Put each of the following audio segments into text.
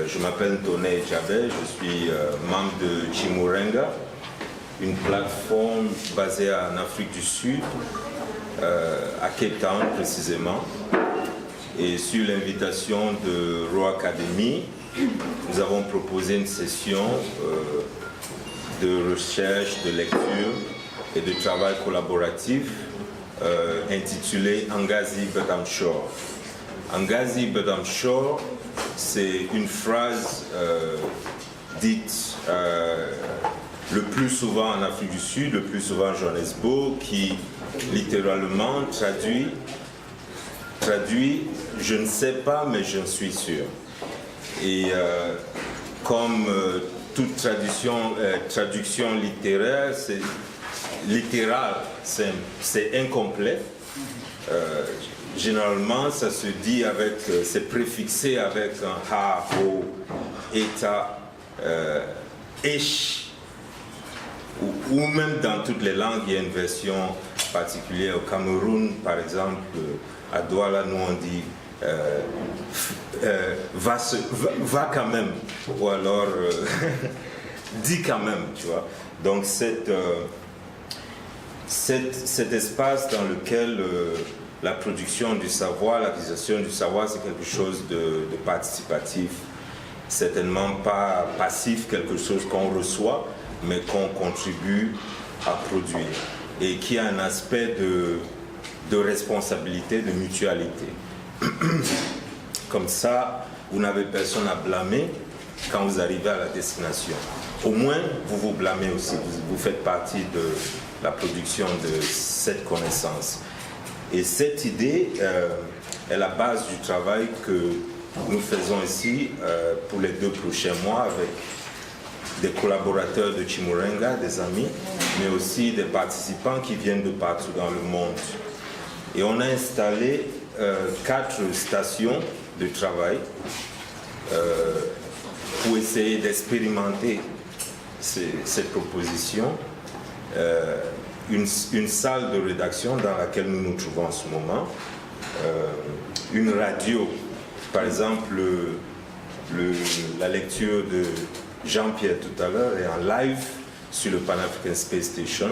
Je m'appelle Toné Djabé, je suis membre de Chimurenga, une plateforme basée en Afrique du Sud, à Cape Town précisément. Et sur l'invitation de Raw Academy, nous avons proposé une session de recherche, de lecture et de travail collaboratif intitulée Angazi But I'm Sure. Angazi But I'm Sure, c'est une phrase dite le plus souvent en Afrique du Sud, le plus souvent à Johannesburg, qui littéralement traduit je ne sais pas mais je suis sûr. Et comme toute traduction littéraire, c'est littéral, c'est incomplet. Généralement, ça se dit avec, c'est préfixé avec un ha, ho, eta, ish, ou même dans toutes les langues, il y a une version particulière. Au Cameroun, par exemple, à Douala, nous on dit va quand même, ou alors dis quand même, tu vois. Donc cet espace dans lequel la production du savoir, l'acquisition du savoir, c'est quelque chose de participatif, certainement pas passif, quelque chose qu'on reçoit, mais qu'on contribue à produire, et qui a un aspect de responsabilité, de mutualité. Comme ça, vous n'avez personne à blâmer quand vous arrivez à la destination. Au moins, vous vous blâmez aussi, vous faites partie de la production de cette connaissance. Et cette idée est la base du travail que nous faisons ici pour les 2 prochains mois avec des collaborateurs de Chimurenga, des amis, mais aussi des participants qui viennent de partout dans le monde. Et on a installé 4 stations de travail pour essayer d'expérimenter cette proposition. Une salle de rédaction dans laquelle nous nous trouvons en ce moment, une radio, par exemple la lecture de Jean-Pierre tout à l'heure est en live sur le Pan African Space Station.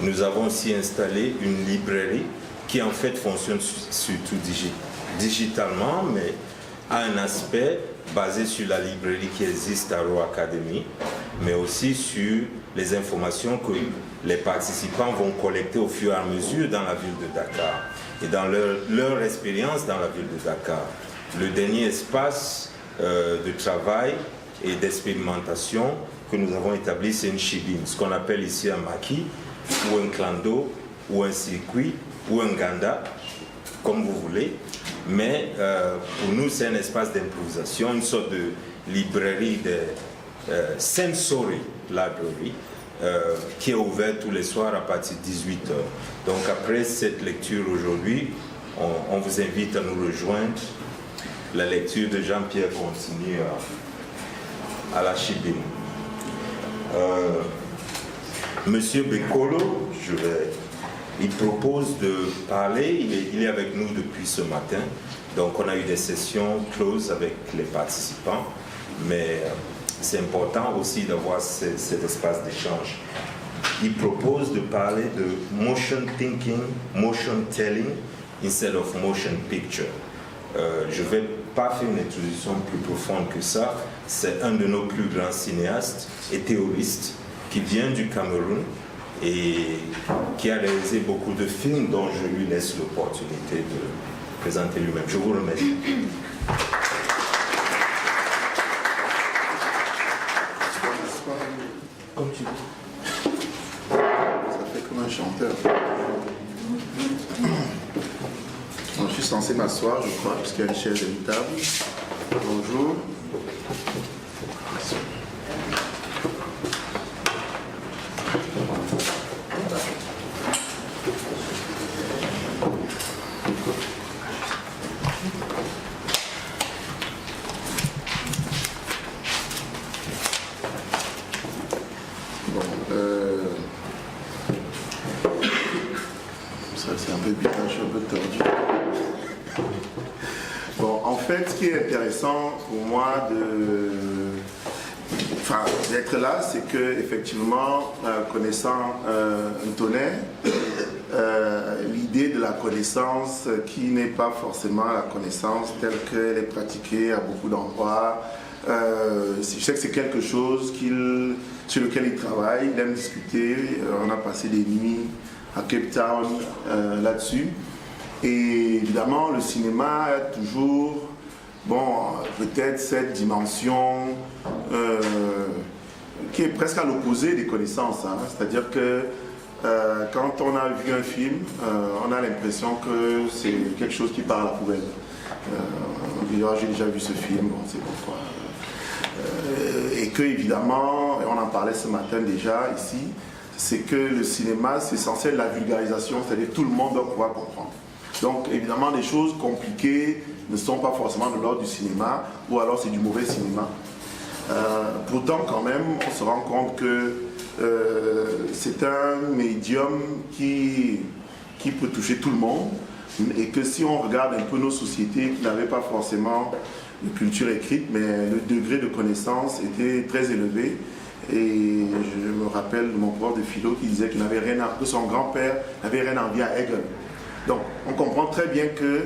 Nous avons aussi installé une librairie qui en fait fonctionne surtout digitalement, mais a un aspect basé sur la librairie qui existe à Raw Academy, mais aussi sur les informations que les participants vont collecter au fur et à mesure dans la ville de Dakar et dans leur expérience dans la ville de Dakar. Le dernier espace de travail et d'expérimentation que nous avons établi, c'est une chibine, ce qu'on appelle ici un maquis, ou un clando, ou un circuit, ou un ganda, comme vous voulez. Mais pour nous, c'est un espace d'improvisation, une sorte de librairie, de sensory library, qui est ouverte tous les soirs à partir de 18h. Donc après cette lecture aujourd'hui, on vous invite à nous rejoindre. La lecture de Jean-Pierre continue à la chibine. Monsieur Bekolo, il propose de parler, il est avec nous depuis ce matin, donc on a eu des sessions closes avec les participants, mais c'est important aussi d'avoir cet espace d'échange. Il propose de parler de motion thinking, motion telling, instead of motion picture. Je ne vais pas faire une introduction plus profonde que ça. C'est un de nos plus grands cinéastes et théoristes qui vient du Cameroun et qui a réalisé beaucoup de films dont je lui laisse l'opportunité de présenter lui-même. Je vous remercie. Comme tu veux. Ça fait comme un chanteur. Donc, je suis censé m'asseoir, je crois, puisqu'il y a une chaise et une table. Bonjour. Merci. Ce qui qui est intéressant pour moi d'être là, c'est que effectivement, connaissant Ntoné, l'idée de la connaissance qui n'est pas forcément la connaissance telle qu'elle est pratiquée à beaucoup d'endroits, je sais que c'est quelque chose sur lequel il travaille, il aime discuter, on a passé des nuits à Cape Town là-dessus. Et évidemment, le cinéma a toujours, peut-être cette dimension qui est presque à l'opposé des connaissances. Hein. C'est-à-dire que quand on a vu un film, on a l'impression que c'est quelque chose qui part à la poubelle. On dit, j'ai déjà vu ce film, c'est pourquoi. Et que, évidemment, et on en parlait ce matin déjà ici, c'est que le cinéma, c'est censé être la vulgarisation, c'est-à-dire tout le monde doit pouvoir comprendre. Donc, évidemment, des choses compliquées ne sont pas forcément de l'ordre du cinéma, ou alors c'est du mauvais cinéma. Pourtant, quand même, on se rend compte que c'est un médium qui peut toucher tout le monde, et que si on regarde un peu nos sociétés qui n'avaient pas forcément de culture écrite, mais le degré de connaissance était très élevé. Et je me rappelle de mon prof de philo qui disait que son grand-père n'avait rien envie à Hegel. Donc, on comprend très bien que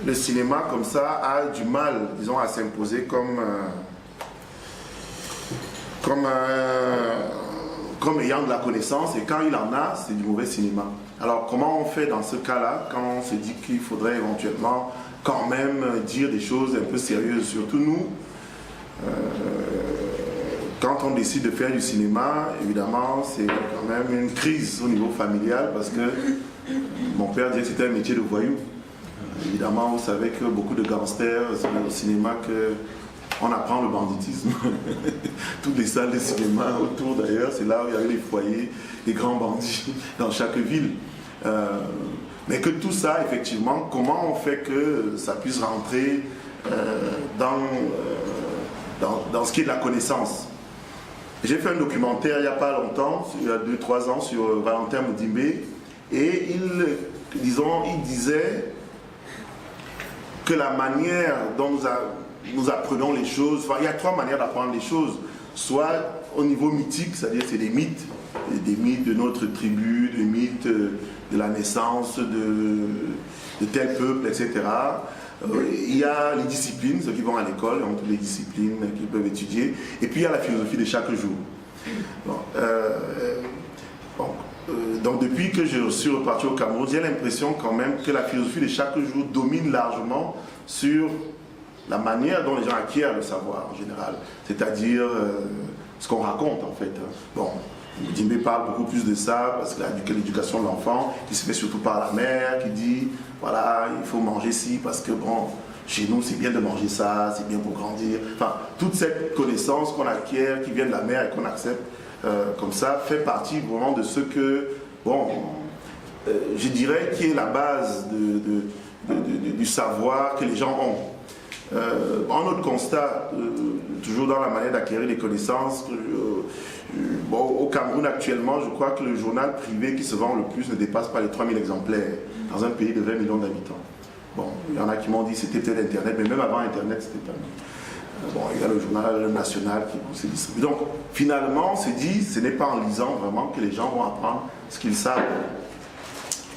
le cinéma, comme ça, a du mal, disons, à s'imposer comme ayant de la connaissance, et quand il en a, c'est du mauvais cinéma. Alors, comment on fait dans ce cas-là, quand on se dit qu'il faudrait éventuellement quand même dire des choses un peu sérieuses, surtout nous, quand on décide de faire du cinéma, évidemment, c'est quand même une crise au niveau familial, parce que mon père disait que c'était un métier de voyou. Évidemment, vous savez que beaucoup de gangsters, c'est au cinéma qu'on apprend le banditisme. Toutes les salles de cinéma autour d'ailleurs, c'est là où il y avait les foyers, les grands bandits dans chaque ville. Mais que tout ça, effectivement, comment on fait que ça puisse rentrer dans ce qui est de la connaissance. J'ai fait un documentaire il n'y a pas longtemps, il y a 2-3 ans, sur Valentin Mudimbe, et il disait que la manière dont nous apprenons les choses, il y a 3 manières d'apprendre les choses, soit au niveau mythique, c'est-à-dire c'est des mythes de notre tribu, des mythes de la naissance de tel peuple, etc. Il y a les disciplines, ceux qui vont à l'école, ont toutes les disciplines qu'ils peuvent étudier, et puis il y a la philosophie de chaque jour. Donc depuis que je suis reparti au Cameroun, j'ai l'impression quand même que la philosophie de chaque jour domine largement sur la manière dont les gens acquièrent le savoir en général, c'est-à-dire ce qu'on raconte en fait. Bon, Mudimbe parle beaucoup plus de ça parce que l'éducation de l'enfant qui se fait surtout par la mère, qui dit voilà, il faut manger ci parce que bon, chez nous c'est bien de manger ça, c'est bien pour grandir. Enfin, toute cette connaissance qu'on acquiert, qui vient de la mère et qu'on accepte comme ça, fait partie vraiment de ce que, je dirais, qui est la base du savoir que les gens ont. Un autre constat, toujours dans la manière d'acquérir des connaissances, au Cameroun actuellement, je crois que le journal privé qui se vend le plus ne dépasse pas les 3000 exemplaires dans un pays de 20 millions d'habitants. Bon, il y en a qui m'ont dit que c'était peut-être Internet, mais même avant Internet, c'était pas. Il y a le journal national qui se distribue. Donc, finalement, on s'est dit, ce n'est pas en lisant vraiment que les gens vont apprendre ce qu'ils savent.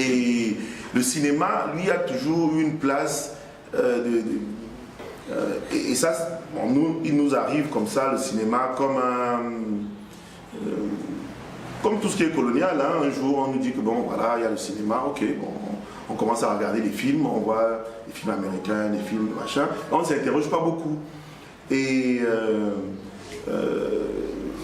Et le cinéma, lui, a toujours eu une place et ça, il nous arrive comme ça, le cinéma, comme tout ce qui est colonial. Hein. Un jour, on nous dit que bon, voilà, il y a le cinéma, ok, bon, on commence à regarder les films, on voit les films américains, les films machin, on ne s'interroge pas beaucoup. Et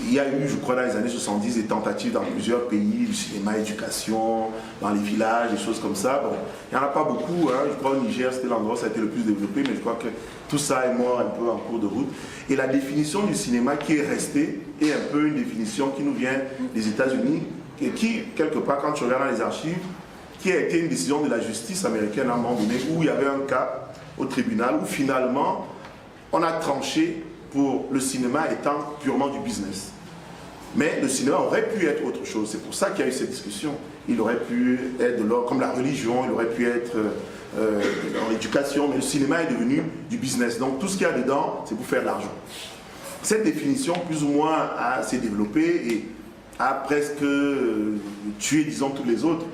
il y a eu, je crois, dans les années 70, des tentatives dans plusieurs pays, du cinéma, éducation, dans les villages, des choses comme ça. Bon, il n'y en a pas beaucoup, hein. Je crois au Niger, c'était l'endroit où ça a été le plus développé, mais je crois que tout ça est mort un peu en cours de route. Et la définition du cinéma qui est restée est un peu une définition qui nous vient des États-Unis, et qui, quelque part, quand tu regardes dans les archives, qui a été une décision de la justice américaine à un moment donné, où il y avait un cas au tribunal, où finalement, on a tranché pour le cinéma étant purement du business. Mais le cinéma aurait pu être autre chose. C'est pour ça qu'il y a eu cette discussion. Il aurait pu être comme la religion, il aurait pu être dans l'éducation, mais le cinéma est devenu du business. Donc tout ce qu'il y a dedans, c'est pour faire de l'argent. Cette définition, plus ou moins, s'est développée et a presque tué, disons, tous les autres.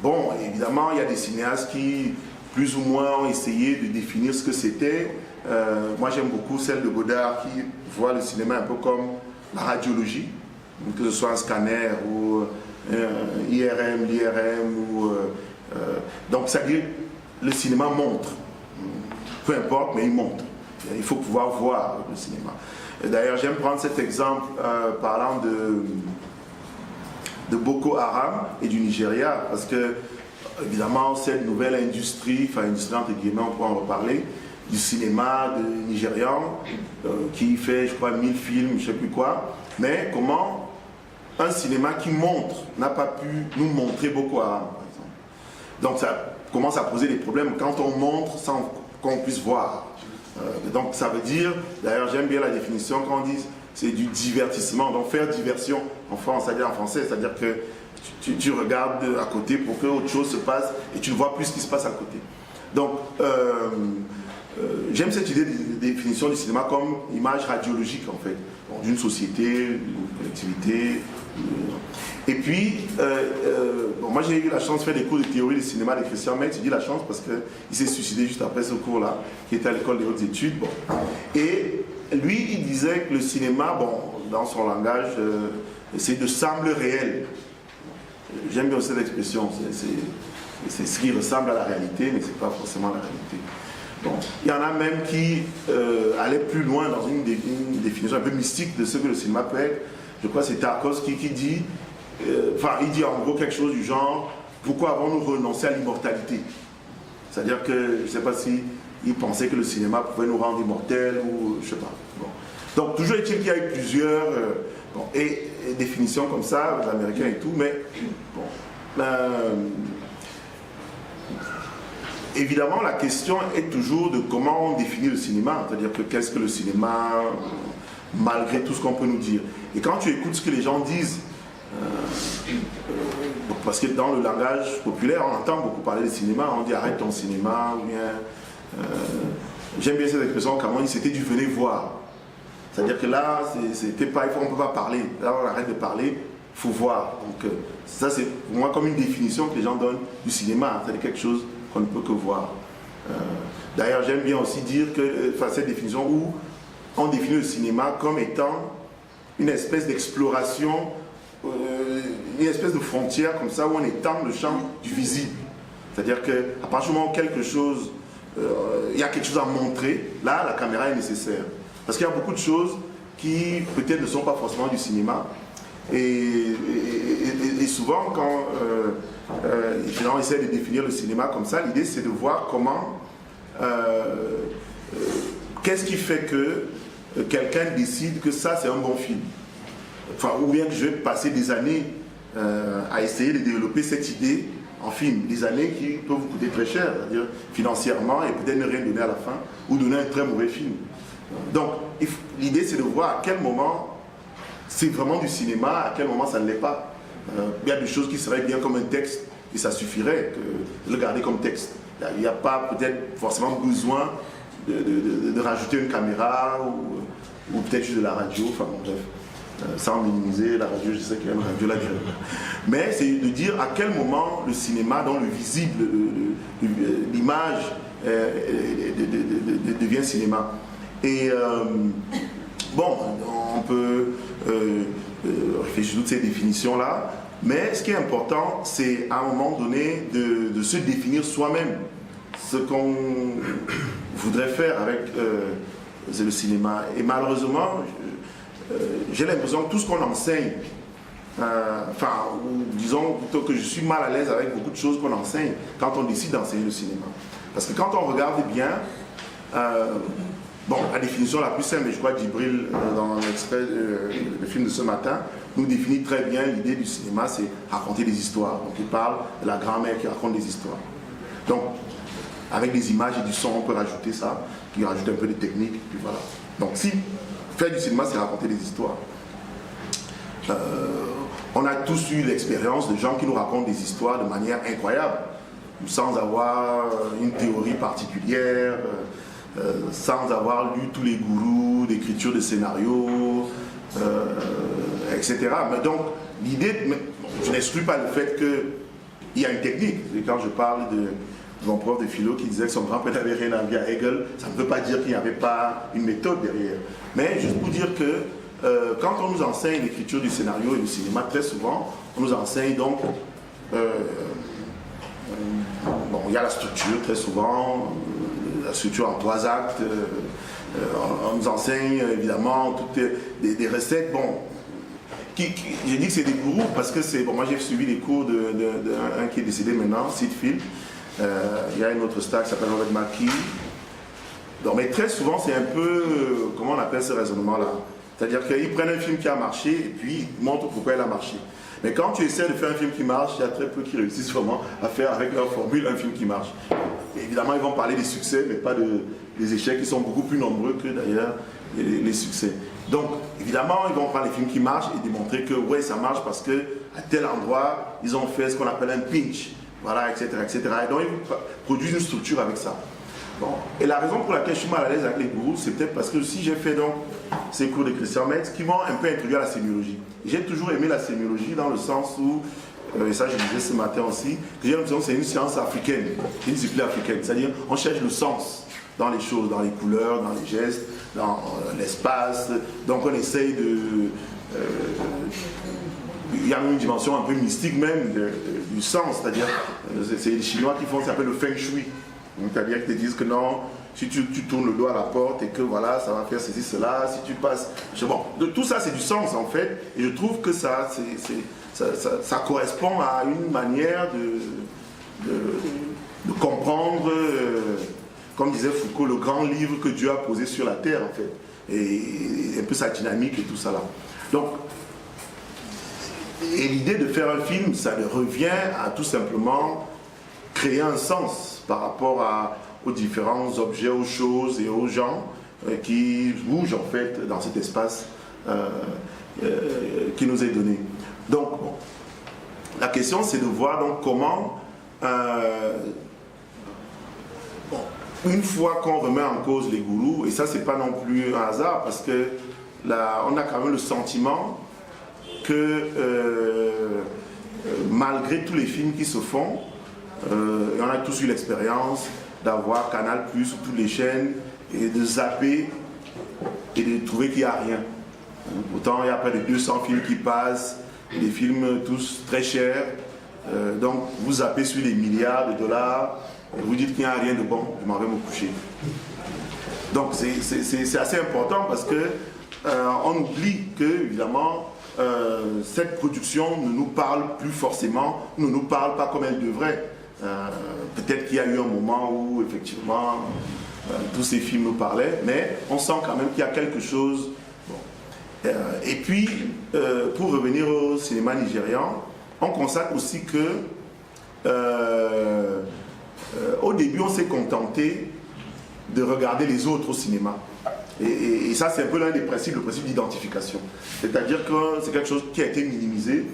Bon, évidemment, il y a des cinéastes qui, plus ou moins, ont essayé de définir ce que c'était. Moi, j'aime beaucoup celle de Godard qui voit le cinéma un peu comme la radiologie, que ce soit un scanner ou IRM, l'IRM. Donc, ça veut dire le cinéma montre. Peu importe, mais il montre. Il faut pouvoir voir le cinéma. D'ailleurs, j'aime prendre cet exemple parlant de Boko Haram et du Nigeria, parce que, évidemment, cette nouvelle industrie, enfin, industrie entre guillemets, on pourra en reparler, du cinéma nigérian, qui fait, je crois, 1000 films, je ne sais plus quoi, mais comment un cinéma qui montre n'a pas pu nous montrer Boko Haram, par exemple. Donc, ça commence à poser des problèmes quand on montre sans qu'on puisse voir. Donc ça veut dire, d'ailleurs j'aime bien la définition quand on dit c'est du divertissement, donc faire diversion en France, c'est-à-dire en français, c'est-à-dire que tu regardes à côté pour que autre chose se passe et tu ne vois plus ce qui se passe à côté. Donc j'aime cette idée de définition du cinéma comme image radiologique en fait, d'une société, d'une collectivité. Et puis, bon, moi j'ai eu la chance de faire des cours de théorie du cinéma de Christian Metz. Je dis la chance parce qu'il s'est suicidé juste après ce cours-là, qui était à l'école des hautes études. Bon. Et lui, il disait que le cinéma, bon, dans son langage, c'est de semble réel. J'aime bien cette expression, c'est ce qui ressemble à la réalité, mais ce n'est pas forcément la réalité. Bon. Il y en a même qui allaient plus loin dans une définition un peu mystique de ce que le cinéma peut être. Je crois que c'est Tarkovsky qui dit, il dit en gros quelque chose du genre, pourquoi avons-nous renoncé à l'immortalité? C'est-à-dire que, je ne sais pas si il pensait que le cinéma pouvait nous rendre immortels ou je ne sais pas. Bon. Donc toujours est-il qu'il y a eu plusieurs et définitions comme ça, les Américains et tout, mais bon. Évidemment, la question est toujours de comment on définit le cinéma, c'est-à-dire que qu'est-ce que le cinéma, malgré tout ce qu'on peut nous dire. Et quand tu écoutes ce que les gens disent, parce que dans le langage populaire, on entend beaucoup parler de cinéma, on dit arrête ton cinéma, ou bien... J'aime bien cette expression, quand on dit c'était du venez voir. C'est-à-dire que là, c'était pas, on ne peut pas parler. Là, on arrête de parler, il faut voir. Donc ça, c'est pour moi comme une définition que les gens donnent du cinéma, c'est-à-dire quelque chose qu'on ne peut que voir. D'ailleurs, j'aime bien aussi dire que, cette définition où on définit le cinéma comme étant une espèce d'exploration, une espèce de frontière comme ça où on étend le champ du visible. C'est-à-dire qu'à partir du moment où quelque chose, il y a quelque chose à montrer, là la caméra est nécessaire. Parce qu'il y a beaucoup de choses qui peut-être ne sont pas forcément du cinéma. Et souvent quand les gens essaient de définir le cinéma comme ça, l'idée c'est de voir comment, qu'est-ce qui fait que quelqu'un décide que ça c'est un bon film. Enfin, ou bien que je vais passer des années à essayer de développer cette idée en film, des années qui peuvent vous coûter très cher, c'est-à-dire financièrement et peut-être ne rien donner à la fin, ou donner un très mauvais film. Donc l'idée c'est de voir à quel moment c'est vraiment du cinéma, à quel moment ça ne l'est pas. Il y a des choses qui seraient bien comme un texte et ça suffirait de le garder comme texte. Il n'y a pas peut-être forcément besoin de rajouter une caméra ou peut-être juste de la radio, enfin bon, bref. Sans minimiser la radio, je sais qu'il y a une radio là. Mais c'est de dire à quel moment le cinéma, dans le visible, l'image devient cinéma. Et bon, on peut réfléchir à toutes ces définitions-là, mais ce qui est important, c'est à un moment donné de se définir soi-même ce qu'on voudrait faire avec le cinéma. Et malheureusement, j'ai l'impression que tout ce qu'on enseigne, ou disons plutôt que je suis mal à l'aise avec beaucoup de choses qu'on enseigne quand on décide d'enseigner le cinéma. Parce que quand on regarde bien, bon, la définition la plus simple, et je crois que Djibril, dans l'extrait le film de ce matin, nous définit très bien l'idée du cinéma, c'est raconter des histoires. Donc il parle de la grand-mère qui raconte des histoires. Donc, avec des images et du son, on peut rajouter ça, qui rajoute un peu de technique, puis voilà. Donc si faire du cinéma, c'est raconter des histoires. On a tous eu l'expérience de gens qui nous racontent des histoires de manière incroyable, sans avoir une théorie particulière, sans avoir lu tous les gourous d'écriture de scénarios, etc. Mais donc, l'idée, je n'exclus pas le fait qu'il y a une technique. Et quand je parle de mon prof de philo qui disait que son grand-père n'avait rien à voir à Hegel, ça ne veut pas dire qu'il n'y avait pas une méthode derrière. Mais juste pour dire que quand on nous enseigne l'écriture du scénario et du cinéma, très souvent, on nous enseigne donc... bon, il y a la structure, très souvent, la structure en 3 actes. On nous enseigne, évidemment, toutes des recettes. Bon, j'ai dit que c'est des gourous parce que c'est... Bon, moi, j'ai suivi les cours d'un qui est décédé maintenant, Sid Field. Il y a une autre star qui s'appelle Robert McKee. Donc, mais très souvent, c'est un peu... comment on appelle ce raisonnement-là? C'est-à-dire qu'ils prennent un film qui a marché et puis ils montrent pourquoi il a marché. Mais quand tu essaies de faire un film qui marche, il y a très peu qui réussissent vraiment à faire avec leur formule un film qui marche. Et évidemment, ils vont parler des succès, mais pas des échecs qui sont beaucoup plus nombreux que d'ailleurs les succès. Donc, évidemment, ils vont prendre les films qui marchent et démontrer que ouais, ça marche parce que à tel endroit, ils ont fait ce qu'on appelle un pinch, voilà, etc., etc. Et donc, ils produisent une structure avec ça. Bon. Et la raison pour laquelle je suis mal à l'aise avec les gourous, c'est peut-être parce que si j'ai fait donc ces cours de Christian Metz qui m'ont un peu introduit à la sémiologie. J'ai toujours aimé la sémiologie dans le sens où, et ça je disais ce matin aussi, que j'ai l'impression que c'est une science africaine, une discipline africaine. C'est-à-dire on cherche le sens dans les choses, dans les couleurs, dans les gestes, dans l'espace. Donc on essaye de... il y a même une dimension un peu mystique même du sens, c'est-à-dire c'est les Chinois qui font ce qu'on appelle le feng shui. C'est-à-dire qu'ils te disent que non, si tu tournes le doigt à la porte et que voilà, ça va faire ceci, cela, si tu passes... Bon, tout ça c'est du sens en fait, et je trouve que ça correspond à une manière de comprendre, comme disait Foucault, le grand livre que Dieu a posé sur la terre en fait, et un peu sa dynamique et tout ça là. Donc, et l'idée de faire un film, ça revient à tout simplement créer un sens par rapport aux différents objets, aux choses et aux gens qui bougent en fait dans cet espace qui nous est donné. Donc, bon, la question c'est de voir donc comment, bon, une fois qu'on remet en cause les gourous, et ça c'est pas non plus un hasard parce que là, on a quand même le sentiment que malgré tous les films qui se font, et on a tous eu l'expérience d'avoir Canal+, ou toutes les chaînes, et de zapper et de trouver qu'il n'y a rien. Pourtant, il y a près de 200 films qui passent, des films tous très chers. Donc, vous zappez sur des milliards de dollars, et vous dites qu'il n'y a rien de bon, je m'en vais me coucher. Donc, c'est assez important parce que on oublie que, évidemment, cette production ne nous parle plus forcément, ne nous parle pas comme elle devrait. Peut-être qu'il y a eu un moment où effectivement tous ces films nous parlaient, mais on sent quand même qu'il y a quelque chose. Bon. Et puis, pour revenir au cinéma nigérian, on constate aussi que au début on s'est contenté de regarder les autres au cinéma. Et ça c'est un peu l'un des principes, le principe d'identification. C'est-à-dire que c'est quelque chose qui a été minimisé.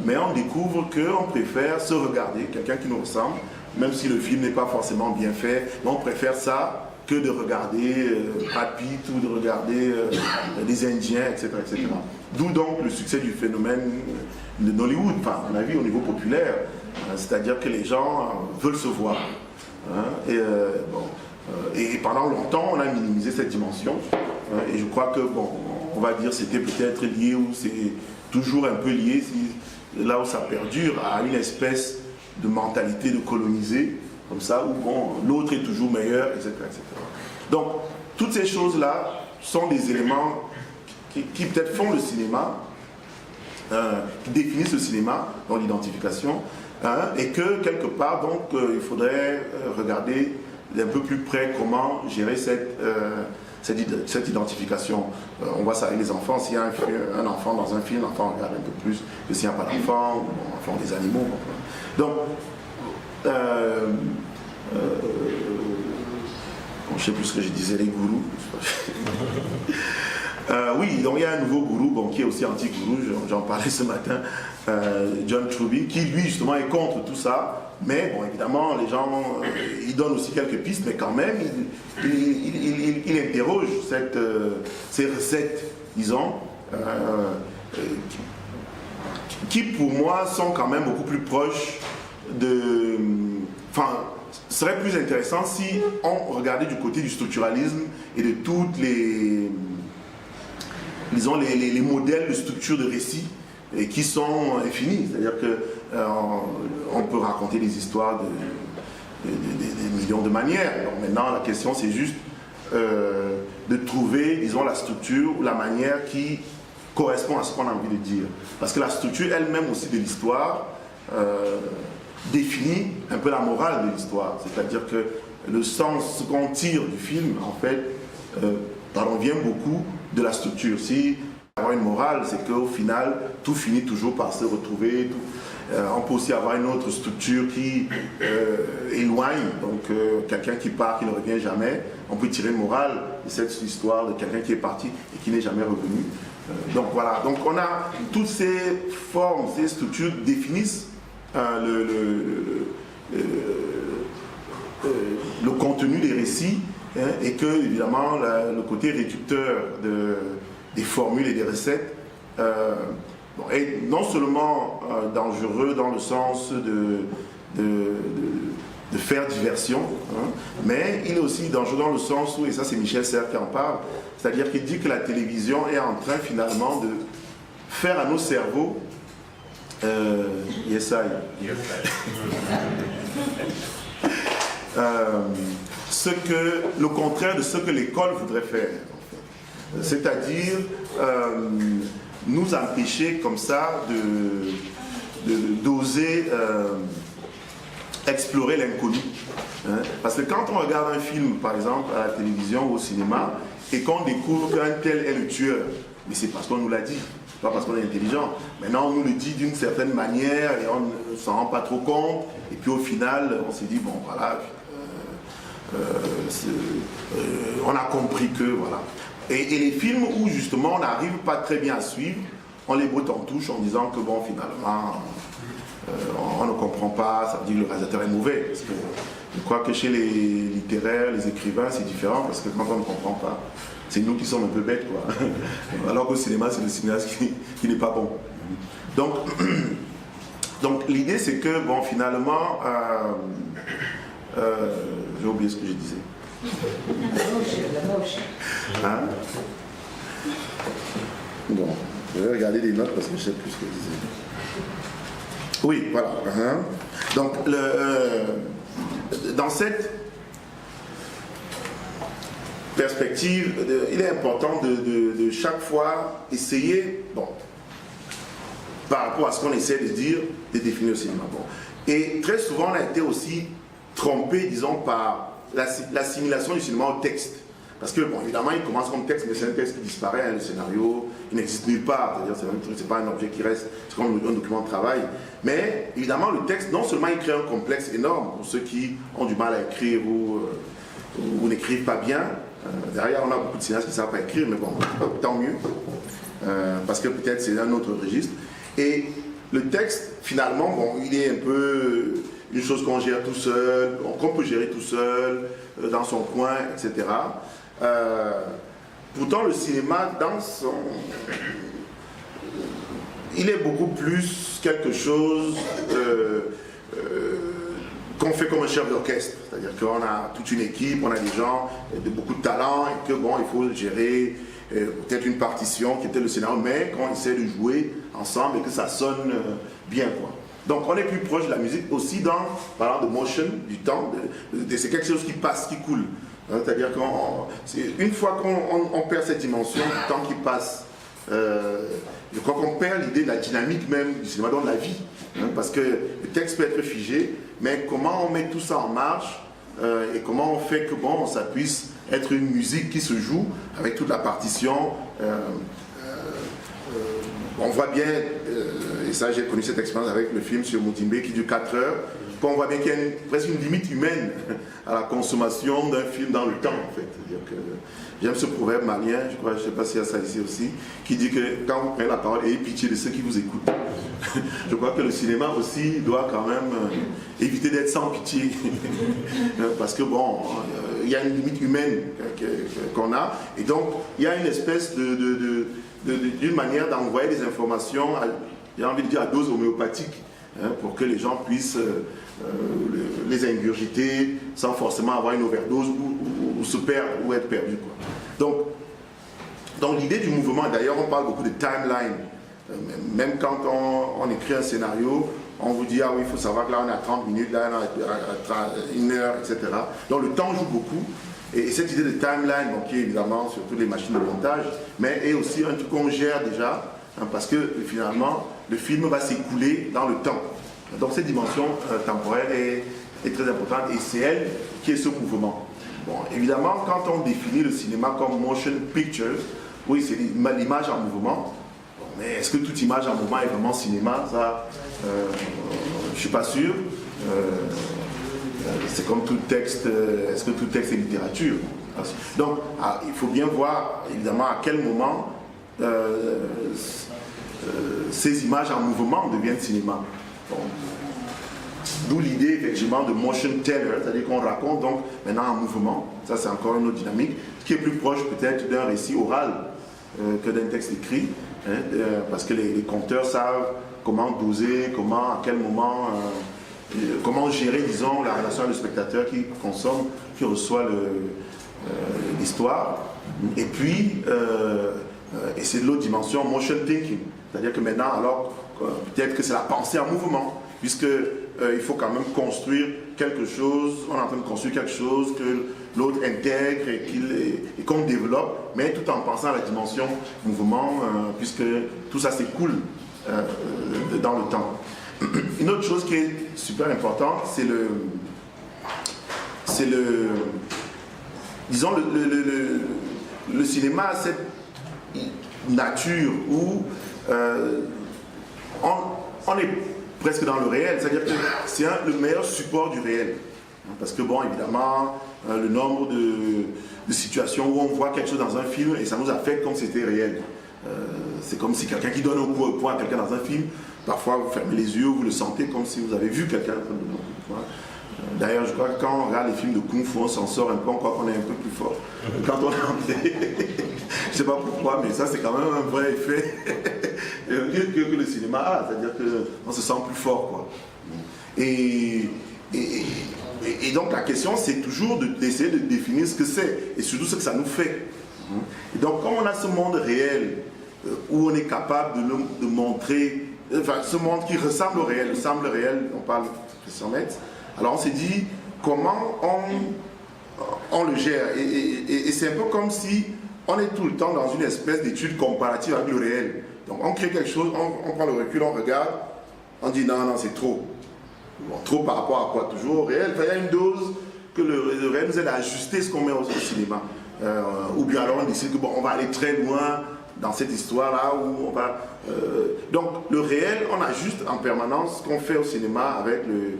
Mais on découvre qu'on préfère se regarder, quelqu'un qui nous ressemble, même si le film n'est pas forcément bien fait, mais on préfère ça que de regarder Brad Pitt ou de regarder des Indiens, etc., etc. D'où donc le succès du phénomène de Nollywood, enfin, à mon avis, au niveau populaire, c'est-à-dire que les gens veulent se voir. Et pendant longtemps, on a minimisé cette dimension, et je crois que, bon, on va dire c'était peut-être lié ou c'est toujours un peu lié, là où ça perdure, à une espèce de mentalité de coloniser, comme ça, où bon, l'autre est toujours meilleur, etc., etc. Donc, toutes ces choses-là sont des éléments qui peut-être font le cinéma, qui définissent le cinéma dans l'identification, et que, quelque part, donc, il faudrait regarder d'un peu plus près comment gérer cette identification. On voit ça avec les enfants. S'il y a un enfant dans un film, l'enfant regarde un peu plus que s'il n'y a pas d'enfant, ou enfant des animaux. Donc, je ne sais plus ce que je disais, les gourous. Oui, donc il y a un nouveau gourou, bon, qui est aussi anti-gourou, j'en parlais ce matin, John Truby, qui lui justement est contre tout ça. Mais bon, évidemment, les gens, ils donnent aussi quelques pistes, mais quand même, il interroge ces recettes, disons, qui pour moi sont quand même beaucoup plus proches de... Enfin, ce serait plus intéressant si on regardait du côté du structuralisme et de toutes les... disons, les modèles de structure de récit et qui sont infinis. C'est-à-dire qu'on peut raconter des histoires de millions de manières. Donc maintenant, la question, c'est juste de trouver, disons, la structure ou la manière qui correspond à ce qu'on a envie de dire. Parce que la structure elle-même aussi de l'histoire définit un peu la morale de l'histoire. C'est-à-dire que le sens qu'on tire du film, en fait, vient beaucoup de la structure. Si avoir une morale, c'est qu'au final, tout finit toujours par se retrouver. On peut aussi avoir une autre structure qui éloigne, donc quelqu'un qui part, qui ne revient jamais. On peut tirer une morale de cette histoire de quelqu'un qui est parti et qui n'est jamais revenu. Donc voilà, donc on a toutes ces formes, ces structures définissent le contenu des récits, hein, et que évidemment le côté réducteur des formules et des recettes est non seulement dangereux dans le sens de faire diversion, hein, mais il est aussi dangereux dans le sens où, et ça c'est Michel Serres qui en parle, c'est-à-dire qu'il dit que la télévision est en train finalement de faire à nos cerveaux le contraire de ce que l'école voudrait faire, en fait. C'est-à-dire nous empêcher comme ça d'oser explorer l'inconnu. Hein? Parce que quand on regarde un film, par exemple, à la télévision ou au cinéma, et qu'on découvre qu'un tel est le tueur, mais c'est parce qu'on nous l'a dit, pas parce qu'on est intelligent. Maintenant, on nous le dit d'une certaine manière et on ne s'en rend pas trop compte. Et puis au final, on s'est dit, bon, voilà, on a compris que, voilà. Et les films où justement on n'arrive pas très bien à suivre, on les botte en touche en disant que, bon, finalement, on ne comprend pas, ça veut dire que le réalisateur est mauvais. Parce que je crois que chez les littéraires, les écrivains, c'est différent parce que quand on ne comprend pas, c'est nous qui sommes un peu bêtes, quoi. Alors qu'au cinéma, c'est le cinéaste qui n'est pas bon. Donc l'idée, c'est que, bon, finalement, j'ai oublié ce que je disais. Hein? Bon, je vais regarder les notes parce que je ne sais plus ce que je disais. Oui, voilà. Hein? Donc, dans cette perspective, il est important de chaque fois essayer, bon, par rapport à ce qu'on essaie de dire, de définir le cinéma. Bon. Et très souvent, on a été aussi trompé, disons, par l'assimilation du cinéma au texte. Parce que, bon, évidemment, il commence comme texte, mais c'est un texte qui disparaît, hein, le scénario, il n'existe nulle part, c'est-à-dire c'est pas un objet qui reste, c'est comme un document de travail. Mais, évidemment, le texte, non seulement il crée un complexe énorme pour ceux qui ont du mal à écrire ou n'écrivent pas bien. Derrière, on a beaucoup de cinéastes qui ne savent pas écrire, mais bon, tant mieux, parce que peut-être c'est un autre registre. Et le texte, finalement, bon, il est un peu une chose qu'on gère tout seul, qu'on peut gérer tout seul, dans son coin, etc. Pourtant, le cinéma, il est beaucoup plus quelque chose qu'on fait comme un chef d'orchestre. C'est-à-dire qu'on a toute une équipe, on a des gens de beaucoup de talent, et que, bon, il faut gérer peut-être une partition qui était le scénario, mais qu'on essaie de jouer ensemble et que ça sonne bien, quoi. Donc on est plus proche de la musique aussi parlant de motion, du temps, c'est quelque chose qui passe, qui coule. C'est-à-dire qu'une fois qu'on perd cette dimension du temps qui passe, je crois qu'on perd l'idée de la dynamique même du cinéma, dans la vie. Parce que le texte peut être figé, mais comment on met tout ça en marche et comment on fait que bon, ça puisse être une musique qui se joue avec toute la partition on voit bien, et ça j'ai connu cette expérience avec le film sur Moutimbe qui dure 4 heures, on voit bien qu'il y a presque une limite humaine à la consommation d'un film dans le temps en fait. C'est-à-dire que j'aime ce proverbe malien, je ne sais pas s'il y a ça ici aussi, qui dit que quand vous prenez la parole, ayez pitié de ceux qui vous écoutent. Je crois que le cinéma aussi doit quand même éviter d'être sans pitié. Parce que bon, il y a une limite humaine qu'on a. Et donc, il y a une espèce d'une manière d'envoyer des informations, j'ai envie de dire à dose homéopathique, pour que les gens puissent les ingurgiter sans forcément avoir une overdose ou se perdre ou être perdus. Donc l'idée du mouvement, d'ailleurs on parle beaucoup de timeline. Même quand on écrit un scénario, on vous dit, ah oui, il faut savoir que là on est à 30 minutes, là on est à 1 heure, etc. Donc le temps joue beaucoup. Et cette idée de timeline, donc, qui est évidemment sur toutes les machines de montage, mais est aussi un truc qu'on gère déjà, parce que finalement, le film va s'écouler dans le temps. Donc cette dimension temporelle est très importante et c'est elle qui est ce mouvement. Bon, évidemment, quand on définit le cinéma comme motion picture, oui, c'est l'image en mouvement. Mais est-ce que toute image en mouvement est vraiment cinéma? Ça, je ne suis pas sûr. C'est comme tout texte, est-ce que tout texte est littérature? Donc, il faut bien voir, évidemment, à quel moment ces images en mouvement deviennent cinéma. Bon. D'où l'idée, effectivement, de motion teller, c'est-à-dire qu'on raconte donc maintenant en mouvement. Ça, c'est encore une autre dynamique, qui est plus proche peut-être d'un récit oral que d'un texte écrit. Parce que les conteurs savent comment doser, à quel moment, comment gérer, disons, la relation avec le spectateur qui consomme, qui reçoit l'histoire. Et puis, et c'est l'autre dimension, motion thinking. C'est-à-dire que maintenant, alors, peut-être que c'est la pensée en mouvement, puisque il faut quand même construire quelque chose, on est en train de construire quelque chose que l'autre intègre et qu'on développe, mais tout en pensant à la dimension mouvement, puisque tout ça s'écoule dans le temps. Une autre chose qui est super importante, c'est disons, le cinéma a cette nature où on est presque dans le réel, c'est-à-dire que c'est le meilleur support du réel. Parce que bon, évidemment, le nombre de situations où on voit quelque chose dans un film et ça nous affecte comme si c'était réel. C'est comme si quelqu'un qui donne un coup de poing à quelqu'un dans un film, parfois vous fermez les yeux, vous le sentez comme si vous avez vu quelqu'un en train de donner un coup de poing. D'ailleurs, je crois que quand on regarde les films de Kung Fu, on s'en sort un peu, on croit qu'on est un peu plus fort. Quand on est entré, je ne sais pas pourquoi, mais ça c'est quand même un vrai effet que le cinéma a, c'est-à-dire qu'on se sent plus fort, quoi. Et donc la question c'est toujours d'essayer de définir ce que c'est et surtout ce que ça nous fait. Et donc comme on a ce monde réel où on est capable de montrer, enfin ce monde qui ressemble au réel, on parle de Christian Metz, alors on s'est dit comment on le gère et c'est un peu comme si on est tout le temps dans une espèce d'étude comparative avec le réel. Donc on crée quelque chose, on prend le recul, on regarde, on dit non c'est trop. Bon, trop par rapport à quoi? Toujours au réel. Enfin, il y a une dose que le réel nous aide à ajuster ce qu'on met au cinéma. Ou bien alors on décide que bon, on va aller très loin dans cette histoire-là où on va. Donc le réel, on ajuste en permanence ce qu'on fait au cinéma avec le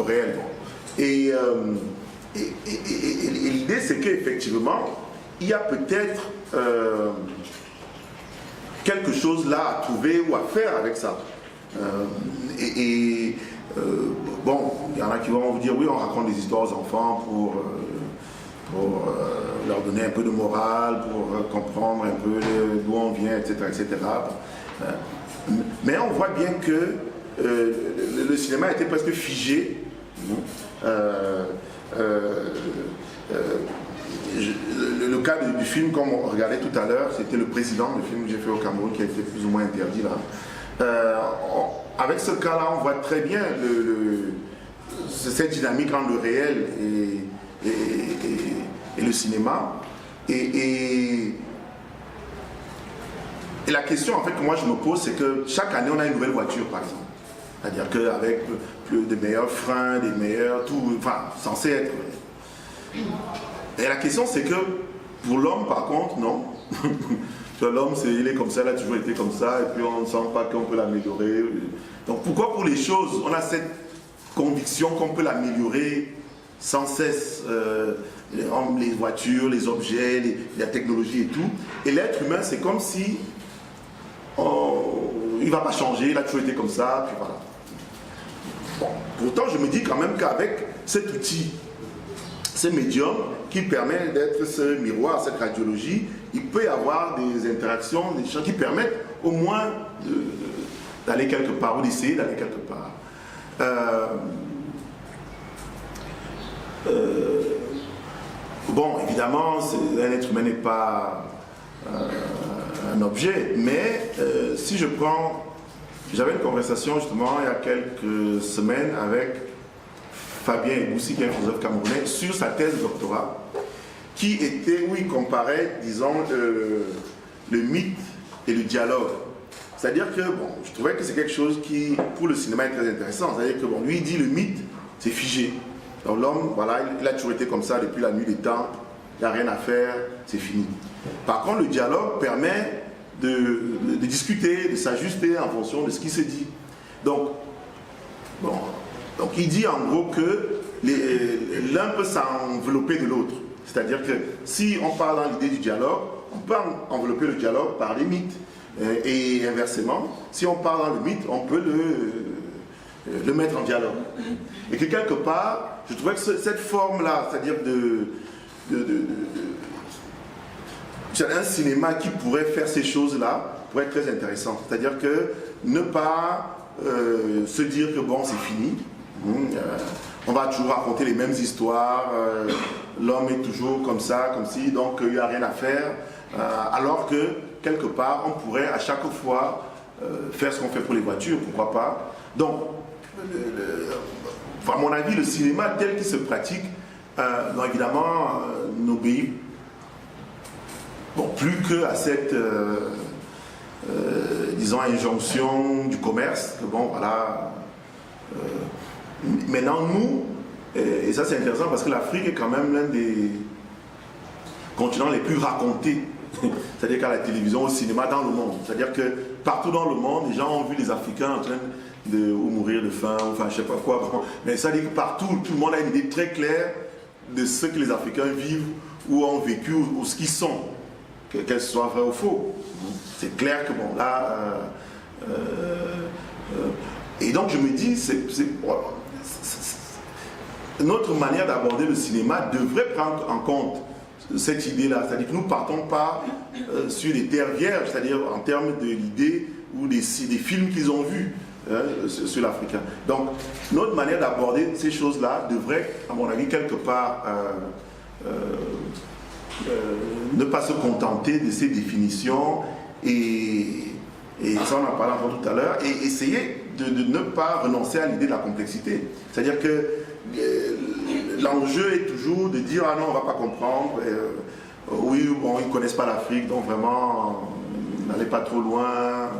réel. Bon. Et l'idée c'est qu'effectivement, il y a peut-être quelque chose là à trouver ou à faire avec ça. Bon, il y en a qui vont vous dire oui, on raconte des histoires aux enfants pour leur donner un peu de morale, pour comprendre un peu d'où on vient, etc. etc. Mais on voit bien que le cinéma était presque figé. Le cas du film, comme on regardait tout à l'heure, c'était Le Président, le film que j'ai fait au Cameroun, qui a été plus ou moins interdit là. Avec ce cas-là, on voit très bien cette dynamique entre le réel et le cinéma. Et la question en fait que moi je me pose, c'est que chaque année on a une nouvelle voiture par exemple. C'est-à-dire qu'avec des meilleurs freins, des meilleurs, tout, enfin, censé être. Et la question c'est que pour l'homme par contre, non. L'homme, il est comme ça, il a toujours été comme ça, et puis on ne sent pas qu'on peut l'améliorer. Donc pourquoi pour les choses, on a cette conviction qu'on peut l'améliorer sans cesse, les voitures, les objets, la technologie et tout. Et l'être humain, c'est comme si il ne va pas changer, il a toujours été comme ça, puis voilà. Bon, pourtant, je me dis quand même qu'avec cet outil, ce médium qui permet d'être ce miroir, cette radiologie, il peut y avoir des interactions, des choses qui permettent au moins d'aller quelque part ou d'essayer d'aller quelque part. Bon, évidemment, un être humain n'est pas un objet, mais si je prends... J'avais une conversation justement il y a quelques semaines avec Fabien Eboussi, qui est un philosophe camerounais, sur sa thèse de doctorat, qui était, où il comparait, disons, le mythe et le dialogue. C'est-à-dire que, bon, je trouvais que c'est quelque chose qui, pour le cinéma, est très intéressant. C'est-à-dire que, bon, lui, il dit le mythe, c'est figé. Donc l'homme, voilà, il a toujours été comme ça depuis la nuit des temps, il n'y a rien à faire, c'est fini. Par contre, le dialogue permet de discuter, de s'ajuster en fonction de ce qui se dit. Donc, bon, donc il dit en gros que l'un peut s'envelopper de l'autre. C'est-à-dire que si on parle dans l'idée du dialogue, on peut envelopper le dialogue par les mythes. Et inversement, si on parle dans le mythe, on peut le mettre en dialogue. Et que quelque part, je trouvais que cette forme-là, c'est-à-dire un cinéma qui pourrait faire ces choses-là, pourrait être très intéressant. C'est-à-dire que ne pas se dire que bon, c'est fini. On va toujours raconter les mêmes histoires. L'homme est toujours comme ça, comme si, donc il n'y a rien à faire. Alors que, quelque part, on pourrait à chaque fois faire ce qu'on fait pour les voitures, pourquoi pas. Donc, à mon avis, le cinéma tel qu'il se pratique, donc évidemment, n'obéit plus qu'à cette, disons, injonction du commerce, que bon, voilà. Maintenant, nous, et ça c'est intéressant parce que l'Afrique est quand même l'un des continents les plus racontés, c'est-à-dire qu'à la télévision, au cinéma, dans le monde. C'est-à-dire que partout dans le monde, les gens ont vu les Africains en train de mourir de faim, enfin je sais pas quoi. Bon. Mais ça dit que partout, tout le monde a une idée très claire de ce que les Africains vivent ou ont vécu ou ce qu'ils sont, qu'elles soient vraies ou faux. C'est clair que bon, là... et donc je me dis, notre manière d'aborder le cinéma devrait prendre en compte cette idée-là. C'est-à-dire que nous ne partons pas sur des terres vierges, c'est-à-dire en termes de l'idée ou des films qu'ils ont vus sur l'Africain. Donc, notre manière d'aborder ces choses-là devrait, à mon avis, quelque part, ne pas se contenter de ces définitions et ça on en parlait encore tout à l'heure, et essayer de ne pas renoncer à l'idée de la complexité. C'est-à-dire que l'enjeu est toujours de dire ah non, on ne va pas comprendre, oui, bon, ils ne connaissent pas l'Afrique, donc vraiment, n'allez pas trop loin.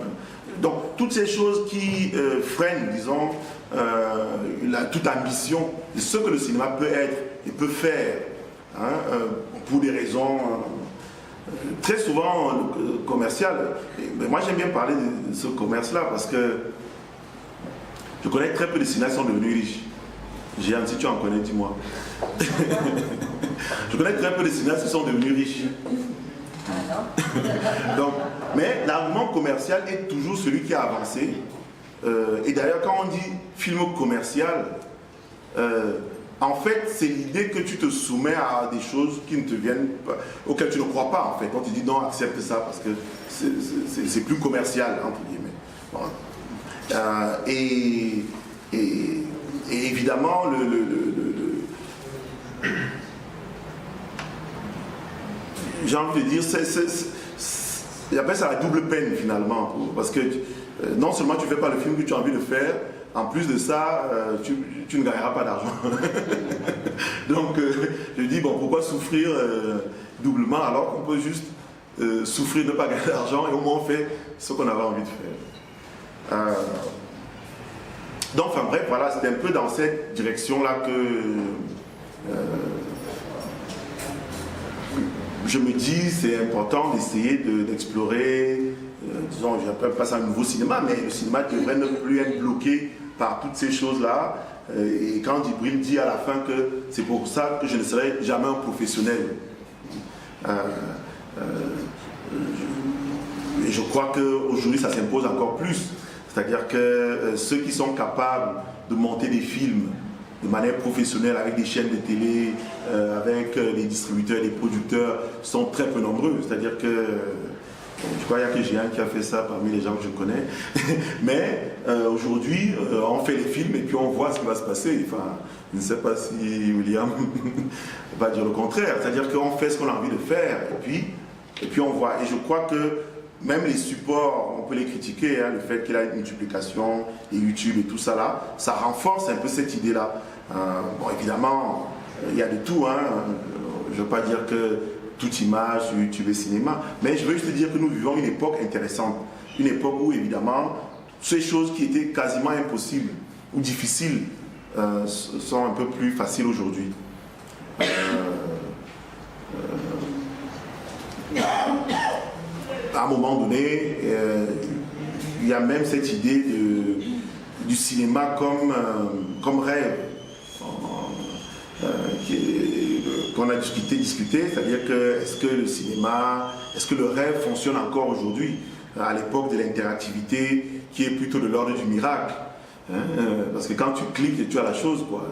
Donc, toutes ces choses qui freinent, disons, toute ambition de ce que le cinéma peut être et peut faire, hein, pour des raisons très souvent commerciales. Mais moi, j'aime bien parler de ce commerce-là parce que je connais très peu de cinéastes qui sont devenus riches. Jeanne, si tu en connais, dis-moi. Je connais très peu de cinéastes qui sont devenus riches. Donc, mais l'argument commercial est toujours celui qui a avancé. Et d'ailleurs, quand on dit film commercial, en fait, c'est l'idée que tu te soumets à des choses qui ne te viennent pas, auxquelles tu ne crois pas, en fait. On te dit non, accepte ça parce que c'est plus commercial, entre guillemets. Bon. Et évidemment, j'ai envie de dire, j'appelle ça la double peine finalement, parce que non seulement tu ne fais pas le film que tu as envie de faire, en plus de ça, tu ne gagneras pas d'argent. Donc je dis, bon, pourquoi souffrir doublement alors qu'on peut juste souffrir de ne pas gagner d'argent et au moins on fait ce qu'on avait envie de faire. Donc, enfin bref, voilà, c'est un peu dans cette direction-là que je me dis c'est important d'essayer d'explorer, disons, je n'appelle pas ça un nouveau cinéma, mais le cinéma devrait ne plus être bloqué par toutes ces choses-là. Et quand Djibril dit à la fin que c'est pour ça que je ne serai jamais un professionnel, et je crois qu'aujourd'hui ça s'impose encore plus. C'est-à-dire que ceux qui sont capables de monter des films de manière professionnelle avec des chaînes de télé, avec les distributeurs, les producteurs, sont très peu nombreux. C'est-à-dire que je crois qu'il n'y a que Géant qui a fait ça parmi les gens que je connais. Mais aujourd'hui, on fait les films et puis on voit ce qui va se passer. Enfin, je ne sais pas si William va dire le contraire. C'est-à-dire qu'on fait ce qu'on a envie de faire et puis on voit. Et je crois que même les supports, on peut les critiquer, hein, le fait qu'il y a une multiplication, et YouTube et tout ça là, ça renforce un peu cette idée-là. Bon, évidemment, il y a de tout. Hein. Je ne veux pas dire que toute image sur YouTube et cinéma, mais je veux juste dire que nous vivons une époque intéressante. Une époque où, évidemment, ces choses qui étaient quasiment impossibles ou difficiles sont un peu plus faciles aujourd'hui. À un moment donné, il y a même cette idée du cinéma comme rêve qu'on a discuté, c'est-à-dire que est-ce que le cinéma, est-ce que le rêve fonctionne encore aujourd'hui, à l'époque de l'interactivité qui est plutôt de l'ordre du miracle, hein, parce que quand tu cliques, tu as la chose, quoi.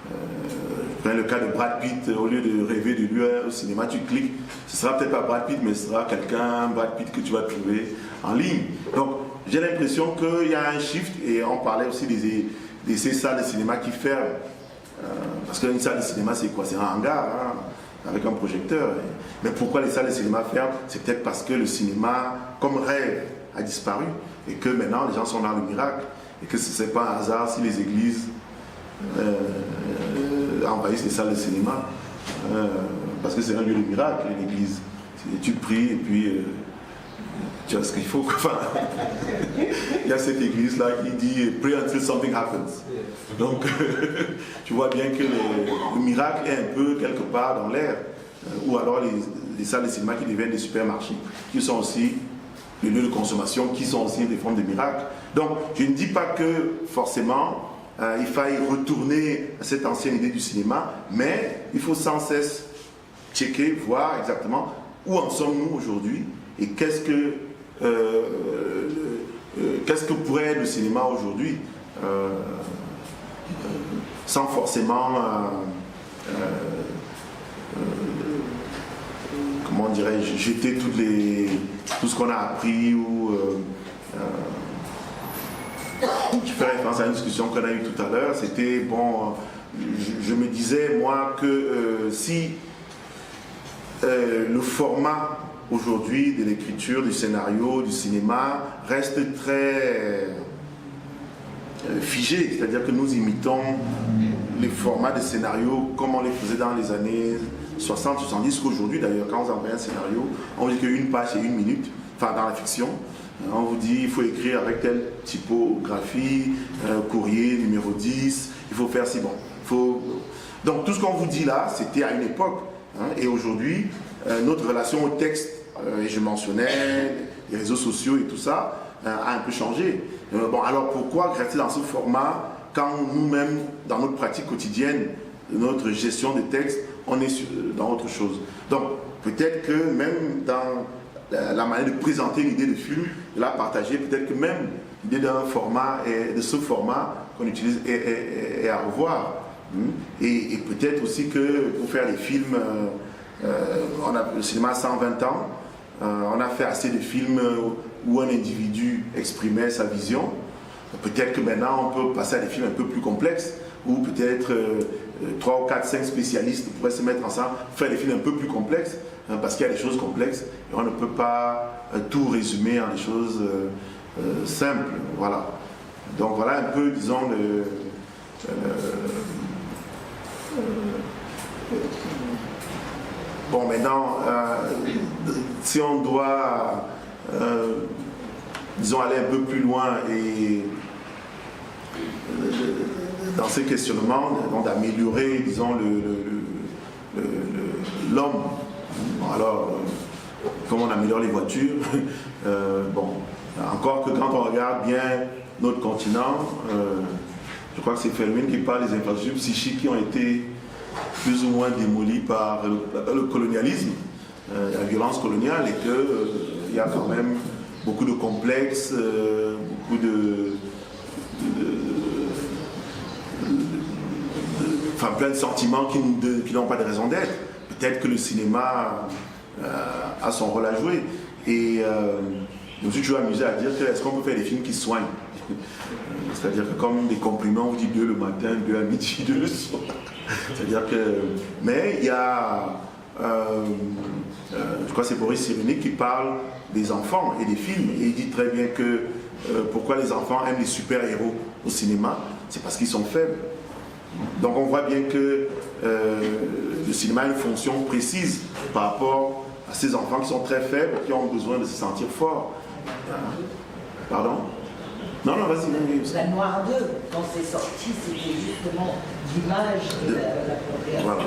Je prends le cas de Brad Pitt, au lieu de rêver de lui au cinéma, tu cliques, ce sera peut-être pas Brad Pitt, mais ce sera quelqu'un, Brad Pitt, que tu vas trouver en ligne. Donc j'ai l'impression qu'il y a un shift, et on parlait aussi de ces salles de cinéma qui ferment. Parce qu'une salle de cinéma, c'est quoi? C'est un hangar, hein, avec un projecteur. Mais pourquoi les salles de cinéma ferment? C'est peut-être parce que le cinéma, comme rêve, a disparu, et que maintenant les gens sont dans le miracle, et que ce n'est pas un hasard si les églises envahissent les salles de cinéma, parce que c'est un lieu de miracle, l'église. Tu pries et puis tu as ce qu'il faut. Enfin, il y a cette église-là qui dit « Pray until something happens ». Donc, tu vois bien que le miracle est un peu quelque part dans l'air, ou alors les salles de cinéma qui deviennent des supermarchés, qui sont aussi des lieux de consommation, qui sont aussi des formes de miracles. Donc, je ne dis pas que forcément il faille retourner à cette ancienne idée du cinéma, mais il faut sans cesse checker, voir exactement où en sommes-nous aujourd'hui et qu'est-ce que pourrait être le cinéma aujourd'hui, sans forcément, comment dirais-je, jeter tout ce qu'on a appris ou je fais référence à une discussion qu'on a eue tout à l'heure. C'était, bon, je me disais moi que si le format aujourd'hui de l'écriture, du scénario, du cinéma reste très figé, c'est-à-dire que nous imitons les formats de scénario comme on les faisait dans les années 60, 70, qu'aujourd'hui d'ailleurs, quand on envoie un scénario, on dit qu'une page c'est 1 minute, enfin dans la fiction. On vous dit il faut écrire avec telle typographie, courrier, numéro 10, il faut faire si bon. Donc tout ce qu'on vous dit là, c'était à une époque. Hein, et aujourd'hui, notre relation au texte, et je mentionnais les réseaux sociaux et tout ça, a un peu changé. Bon, alors pourquoi rester dans ce format quand nous-mêmes, dans notre pratique quotidienne, notre gestion des textes, on est dans autre chose. Donc peut-être que même dans la manière de présenter l'idée de film, de la partager, peut-être que même l'idée d'un format, et de ce format qu'on utilise est à revoir. Et peut-être aussi que pour faire des films, on a le cinéma a 120 ans, on a fait assez de films où un individu exprimait sa vision. Peut-être que maintenant on peut passer à des films un peu plus complexes, où peut-être 3 ou 4, 5 spécialistes pourraient se mettre ensemble, faire des films un peu plus complexes, parce qu'il y a des choses complexes et on ne peut pas tout résumer en des choses simples. Voilà. Donc voilà un peu, disons, bon, maintenant, si on doit, disons, aller un peu plus loin et dans ces questionnements, d'améliorer, disons, l'homme Bon, alors, comme on améliore les voitures, bon, encore que quand on regarde bien notre continent, je crois que c'est Fermin qui parle des infrastructures psychiques qui ont été plus ou moins démolies par le colonialisme, la violence coloniale, et qu'il y a quand même beaucoup de complexes, beaucoup enfin, plein de sentiments qui n'ont pas de raison d'être. Peut-être que le cinéma a son rôle à jouer. Et je me suis toujours amusé à dire que est-ce qu'on peut faire des films qui soignent? C'est-à-dire que comme des compliments, on dit 2 le matin, 2 à midi, 2 le soir. C'est-à-dire que... Mais il y a... je crois que c'est Boris Cyrulnik qui parle des enfants et des films. Et il dit très bien que pourquoi les enfants aiment les super-héros au cinéma, c'est parce qu'ils sont faibles. Donc on voit bien que le cinéma a une fonction précise par rapport à ces enfants qui sont très faibles, qui ont besoin de se sentir forts. Pardon? Non, vas-y. La Noire 2, quand c'est sorti, c'était justement l'image de la progression. Voilà.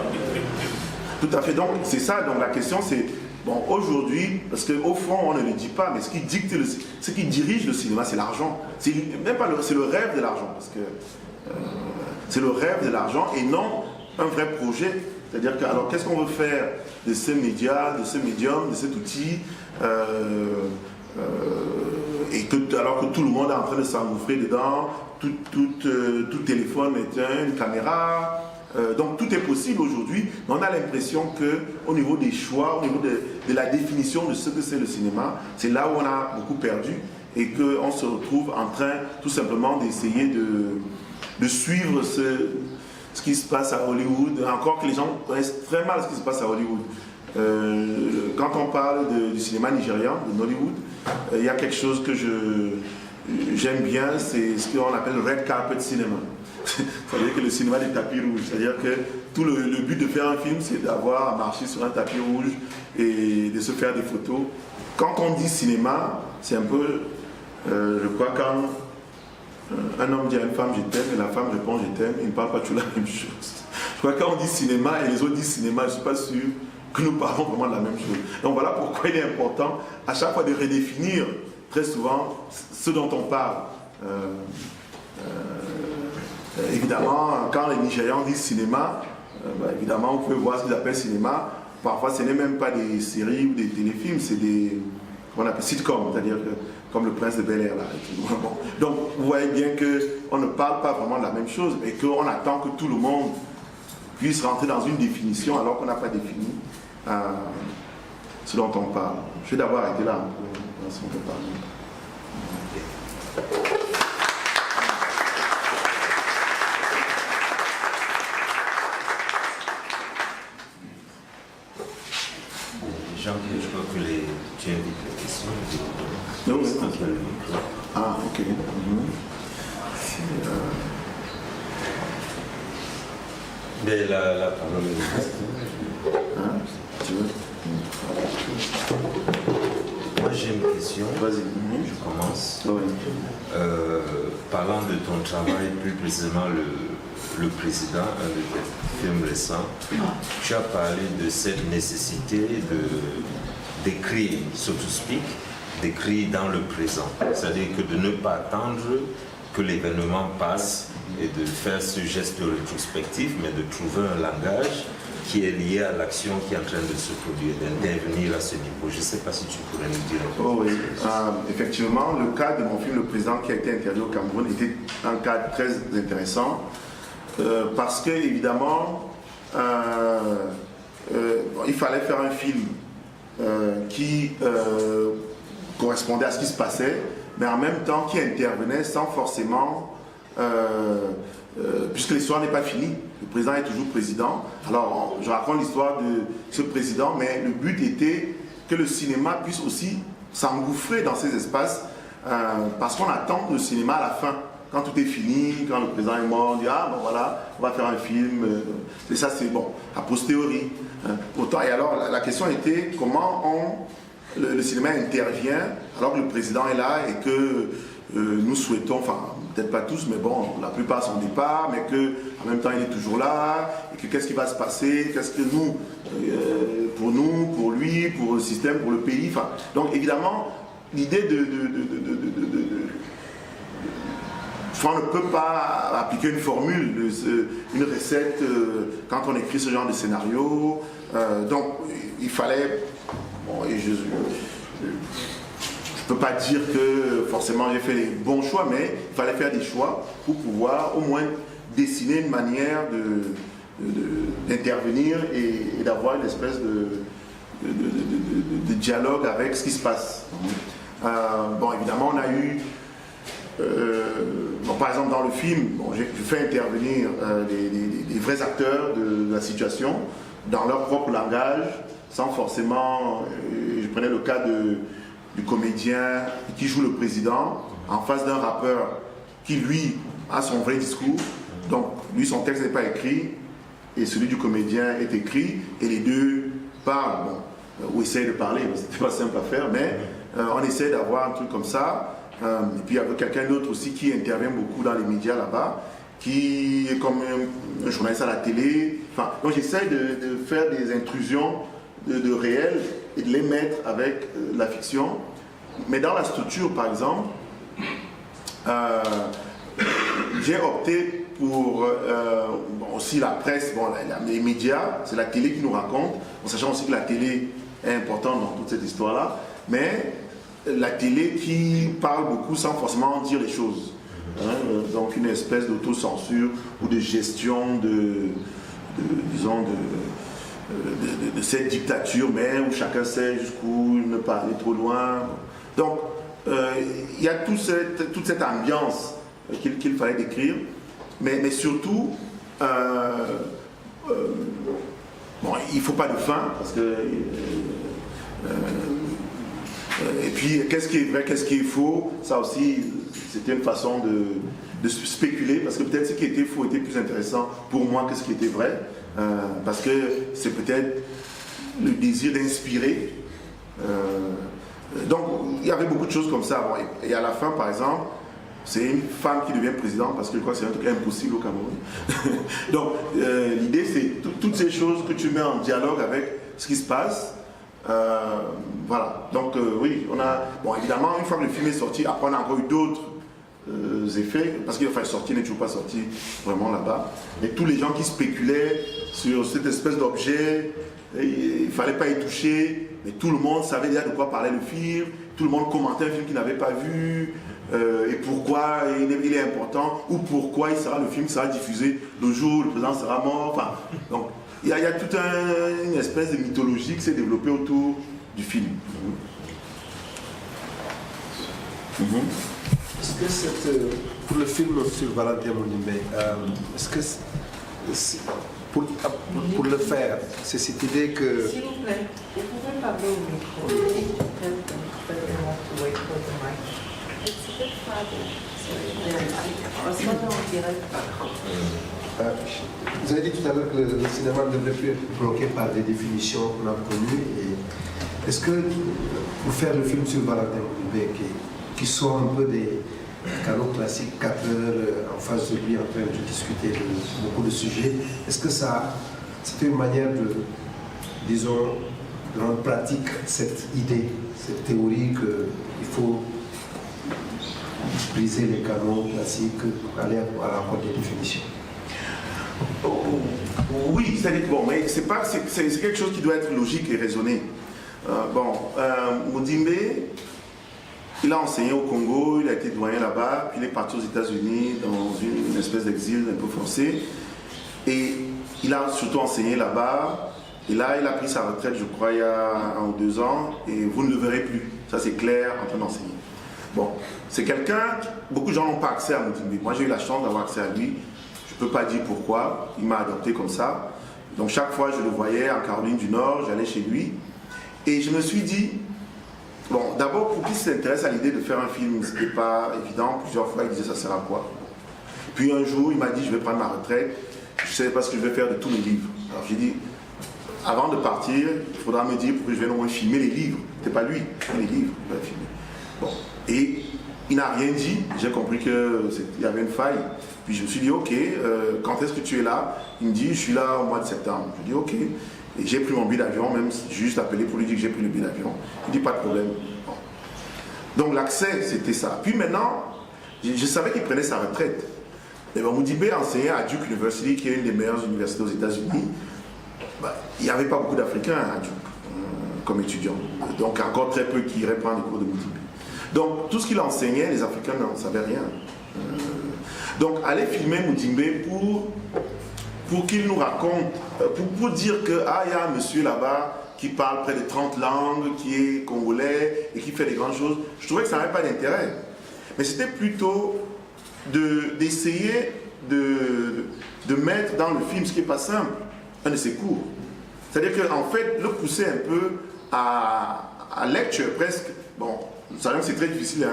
Tout à fait. Donc c'est ça. Donc la question c'est, bon, aujourd'hui, parce qu'au fond on ne le dit pas, mais ce qui dicte, ce qui dirige le cinéma, c'est l'argent. C'est même pas c'est le rêve de l'argent, parce que c'est le rêve de l'argent et non un vrai projet. C'est-à-dire que, alors qu'est-ce qu'on veut faire de ces médias, de ce médium, de cet outil, et que, alors que tout le monde est en train de s'engouffrer dedans, tout téléphone est une caméra, donc tout est possible aujourd'hui, mais on a l'impression qu'au niveau des choix, au niveau de la définition de ce que c'est le cinéma, c'est là où on a beaucoup perdu et qu'on se retrouve en train tout simplement d'essayer de suivre ce qui se passe à Hollywood, encore que les gens connaissent très mal ce qui se passe à Hollywood. Quand on parle du cinéma nigérian, de Nollywood, il y a quelque chose que j'aime bien, c'est ce qu'on appelle le red carpet cinéma. C'est-à-dire que le cinéma des tapis rouges, c'est-à-dire que tout le but de faire un film, c'est d'avoir à marcher sur un tapis rouge et de se faire des photos. Quand on dit cinéma, c'est un peu, je crois, quand un homme dit à une femme je t'aime et la femme répond je t'aime, ils ne parlent pas toujours la même chose. Je crois que quand on dit cinéma et les autres disent cinéma, je ne suis pas sûr que nous parlons vraiment de la même chose. Donc voilà pourquoi il est important à chaque fois de redéfinir très souvent ce dont on parle. Évidemment, quand les Nigérians disent cinéma, évidemment, vous pouvez voir ce qu'ils appellent cinéma. Parfois, ce n'est même pas des séries ou des téléfilms, c'est des qu'on appelle sitcoms, c'est-à-dire comme le Prince de Bel-Air. Bon. Donc, vous voyez bien qu'on ne parle pas vraiment de la même chose et qu'on attend que tout le monde puisse rentrer dans une définition alors qu'on n'a pas défini ce dont on parle. Je vais d'abord arrêter là, si on peut parler. Jean-Pierre, je crois que tu invites les questions. Oui. Ah, ok. Mais la parole Tu veux? Moi j'ai une question. Vas-y. Je commence. Oui. Parlant de ton travail, plus précisément le président, un de tes films récents, tu as parlé de cette nécessité d'écrire, so to speak, d'écrire dans le présent. C'est-à-dire que de ne pas attendre que l'événement passe et de faire ce geste rétrospectif, mais de trouver un langage qui est lié à l'action qui est en train de se produire, d'intervenir à ce niveau. Je ne sais pas si tu pourrais nous dire un peu. Oh oui, effectivement, le cas de mon film Le Président qui a été interdit au Cameroun était un cas très intéressant parce que, évidemment, il fallait faire un film qui correspondait à ce qui se passait, mais en même temps qui intervenait sans forcément... puisque l'histoire n'est pas finie, le président est toujours président. Alors, je raconte l'histoire de ce président, mais le but était que le cinéma puisse aussi s'engouffrer dans ces espaces, parce qu'on attend le cinéma à la fin. Quand tout est fini, quand le président est mort, on dit « Ah, bon voilà, on va faire un film. » Et ça, c'est bon, a posteriori. Autant, et alors, la question était comment le cinéma intervient alors que le président est là et que nous souhaitons, enfin peut-être pas tous, mais bon, la plupart sont au départ, mais qu'en même temps il est toujours là, et que qu'est-ce qui va se passer, qu'est-ce que nous, pour lui, pour le système, pour le pays, enfin, donc évidemment, l'idée on ne peut pas appliquer une formule, une recette quand on écrit ce genre de scénario. Donc il fallait, bon, et je ne peux pas dire que forcément j'ai fait les bons choix, mais il fallait faire des choix pour pouvoir au moins dessiner une manière d'intervenir et d'avoir une espèce de dialogue avec ce qui se passe. Bon, évidemment, on a eu bon, par exemple dans le film, bon, j'ai fait intervenir des vrais acteurs de la situation dans leur propre langage, sans forcément, je prenais le cas du comédien qui joue le président en face d'un rappeur qui lui a son vrai discours, donc lui son texte n'est pas écrit et celui du comédien est écrit et les deux parlent, bon, ou essayent de parler, c'était pas simple à faire, mais on essaie d'avoir un truc comme ça. Et puis il y avait quelqu'un d'autre aussi qui intervient beaucoup dans les médias là-bas, qui est comme un journaliste à la télé. Enfin, donc j'essaie de faire des intrusions de réel et de les mettre avec la fiction. Mais dans la structure, par exemple, j'ai opté pour bon, aussi la presse, bon, les médias, c'est la télé qui nous raconte, en sachant aussi que la télé est importante dans toute cette histoire-là, mais la télé qui parle beaucoup sans forcément dire les choses. Donc une espèce d'autocensure ou de gestion disons de cette dictature, mais où chacun sait jusqu'où ne pas aller trop loin. Donc il y a toute cette ambiance qu'il fallait décrire, mais surtout bon, il ne faut pas de fin parce que et puis, qu'est-ce qui est vrai, qu'est-ce qui est faux, ça aussi, c'était une façon de spéculer, parce que peut-être ce qui était faux était plus intéressant pour moi que ce qui était vrai, parce que c'est peut-être le désir d'inspirer. Donc, il y avait beaucoup de choses comme ça. Bon, et à la fin, par exemple, c'est une femme qui devient présidente, parce que je crois que c'est un truc impossible au Cameroun. Donc, l'idée, c'est toutes ces choses que tu mets en dialogue avec ce qui se passe. Voilà, donc oui, on a, bon évidemment une fois que le film est sorti, après on a encore eu d'autres effets, parce qu'il est sorti, il n'est toujours pas sorti vraiment là-bas, et tous les gens qui spéculaient sur cette espèce d'objet, il ne fallait pas y toucher, mais tout le monde savait déjà de quoi parlait le film, tout le monde commentait un film qu'il n'avait pas vu, et pourquoi il est important, ou pourquoi le film sera diffusé le jour où le président sera mort, enfin, donc il y a toute une espèce de mythologie qui s'est développée autour du film. Est-ce que pour le film sur Valentin Mudimbe, est-ce que pour le faire, c'est cette idée que... S'il vous plaît, vous pouvez parler au micro. Vous avez dit tout à l'heure que le cinéma ne devrait plus être bloqué par des définitions qu'on a connues. Est-ce que pour faire le film sur Valentin Mudimbe, qui sont un peu des canaux classiques, 4 heures en face de lui en train de discuter de beaucoup de sujets, est-ce que c'était une manière de rendre pratique cette idée, cette théorie qu'il faut briser les canaux classiques, aller à la rencontre des définitions? Oui, c'est-à-dire bon, mais c'est quelque chose qui doit être logique et raisonné. Mudimbe, il a enseigné au Congo, il a été doyen là-bas, puis il est parti aux États-Unis dans une espèce d'exil un peu forcé. Et il a surtout enseigné là-bas. Et là, il a pris sa retraite, je crois, il y a 1 ou 2 ans. Et vous ne le verrez plus. Ça, c'est clair, en train d'enseigner. Bon, c'est quelqu'un, beaucoup de gens n'ont pas accès à Mudimbe. Moi, j'ai eu la chance d'avoir accès à lui. Je ne peux pas dire pourquoi, il m'a adopté comme ça. Donc chaque fois je le voyais en Caroline du Nord, j'allais chez lui. Et je me suis dit, bon, d'abord pour qui s'intéresse à l'idée de faire un film, ce n'était pas évident. Plusieurs fois il disait ça sert à quoi. Puis un jour il m'a dit je vais prendre ma retraite, je ne sais pas ce que je vais faire de tous mes livres. Alors j'ai dit, avant de partir, il faudra me dire pour que je vienne au moins filmer les livres. C'était pas lui, les livres, il va filmer. Bon, et il n'a rien dit, j'ai compris qu'il y avait une faille. Puis je me suis dit, ok, quand est-ce que tu es là? Il me dit, je suis là au mois de septembre. Je dis, ok. Et j'ai pris mon billet d'avion, même j'ai juste appelé pour lui dire que j'ai pris le billet d'avion. Il dit, pas de problème. Bon. Donc l'accès, c'était ça. Puis maintenant, je savais qu'il prenait sa retraite. Et ben, Moudimbe enseignait à Duke University, qui est une des meilleures universités aux États-Unis. Ben, il n'y avait pas beaucoup d'Africains à Duke comme étudiants. Donc encore très peu qui iraient prendre des cours de Moudimbe. Donc tout ce qu'il enseignait, les Africains n'en savaient rien. Donc aller filmer Moudimbe pour qu'il nous raconte, pour dire que il y a un monsieur là-bas qui parle près de 30 langues, qui est congolais et qui fait des grandes choses, je trouvais que ça n'avait pas d'intérêt. Mais c'était plutôt d'essayer de mettre dans le film ce qui n'est pas simple, un de ses cours. C'est-à-dire qu'en fait, le pousser un peu à lecture presque, bon, nous savons que c'est très difficile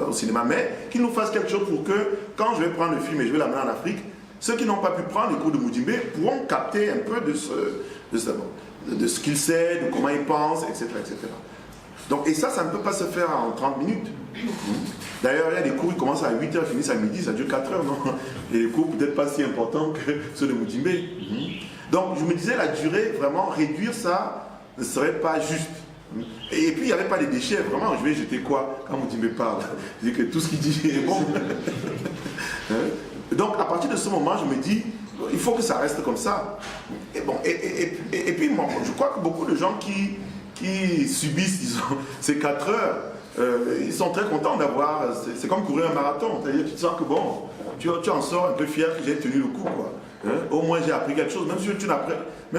au cinéma, mais qu'il nous fasse quelque chose pour que, quand je vais prendre le film et je vais l'amener en Afrique, ceux qui n'ont pas pu prendre les cours de Moudimbe pourront capter un peu de ce qu'il sait, de comment il pense, etc. etc. Donc, et ça ne peut pas se faire en 30 minutes. D'ailleurs, il y a des cours qui commencent à 8h, finissent à midi, ça dure 4 heures, non? Et les cours peut-être pas si importants que ceux de Moudimbe. Donc, je me disais, la durée, vraiment, réduire ça ne serait pas juste. Et puis, il n'y avait pas de déchets, vraiment, je vais jeter quoi quand Moudimbe parle? Je dis que tout ce qu'il dit est bon. Donc, à partir de ce moment, je me dis, il faut que ça reste comme ça. Et, bon, et puis, moi, je crois que beaucoup de gens qui subissent, disons, ces 4 heures, ils sont très contents d'avoir, c'est comme courir un marathon, c'est-à-dire tu te sens que bon, tu en sors un peu fier que j'ai tenu le coup, quoi. Au moins j'ai appris quelque chose, même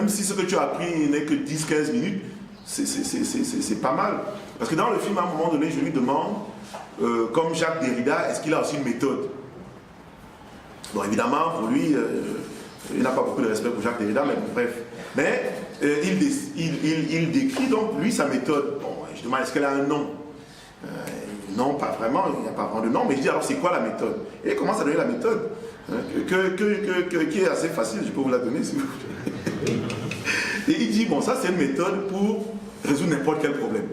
si ce que tu as appris n'est que 10-15 minutes, c'est pas mal. Parce que dans le film, à un moment donné, je lui demande, comme Jacques Derrida, est-ce qu'il a aussi une méthode? Bon, évidemment, pour lui, il n'a pas beaucoup de respect pour Jacques Derrida, mais bon, bref. Mais il décrit donc, lui, sa méthode. Bon, je demande, est-ce qu'elle a un nom? Non, pas vraiment, il n'y a pas vraiment de nom, mais je dis alors c'est quoi la méthode? Et il commence à donner la méthode, qui est assez facile, je peux vous la donner si vous voulez. Et il dit, bon, ça c'est une méthode pour résoudre n'importe quel problème.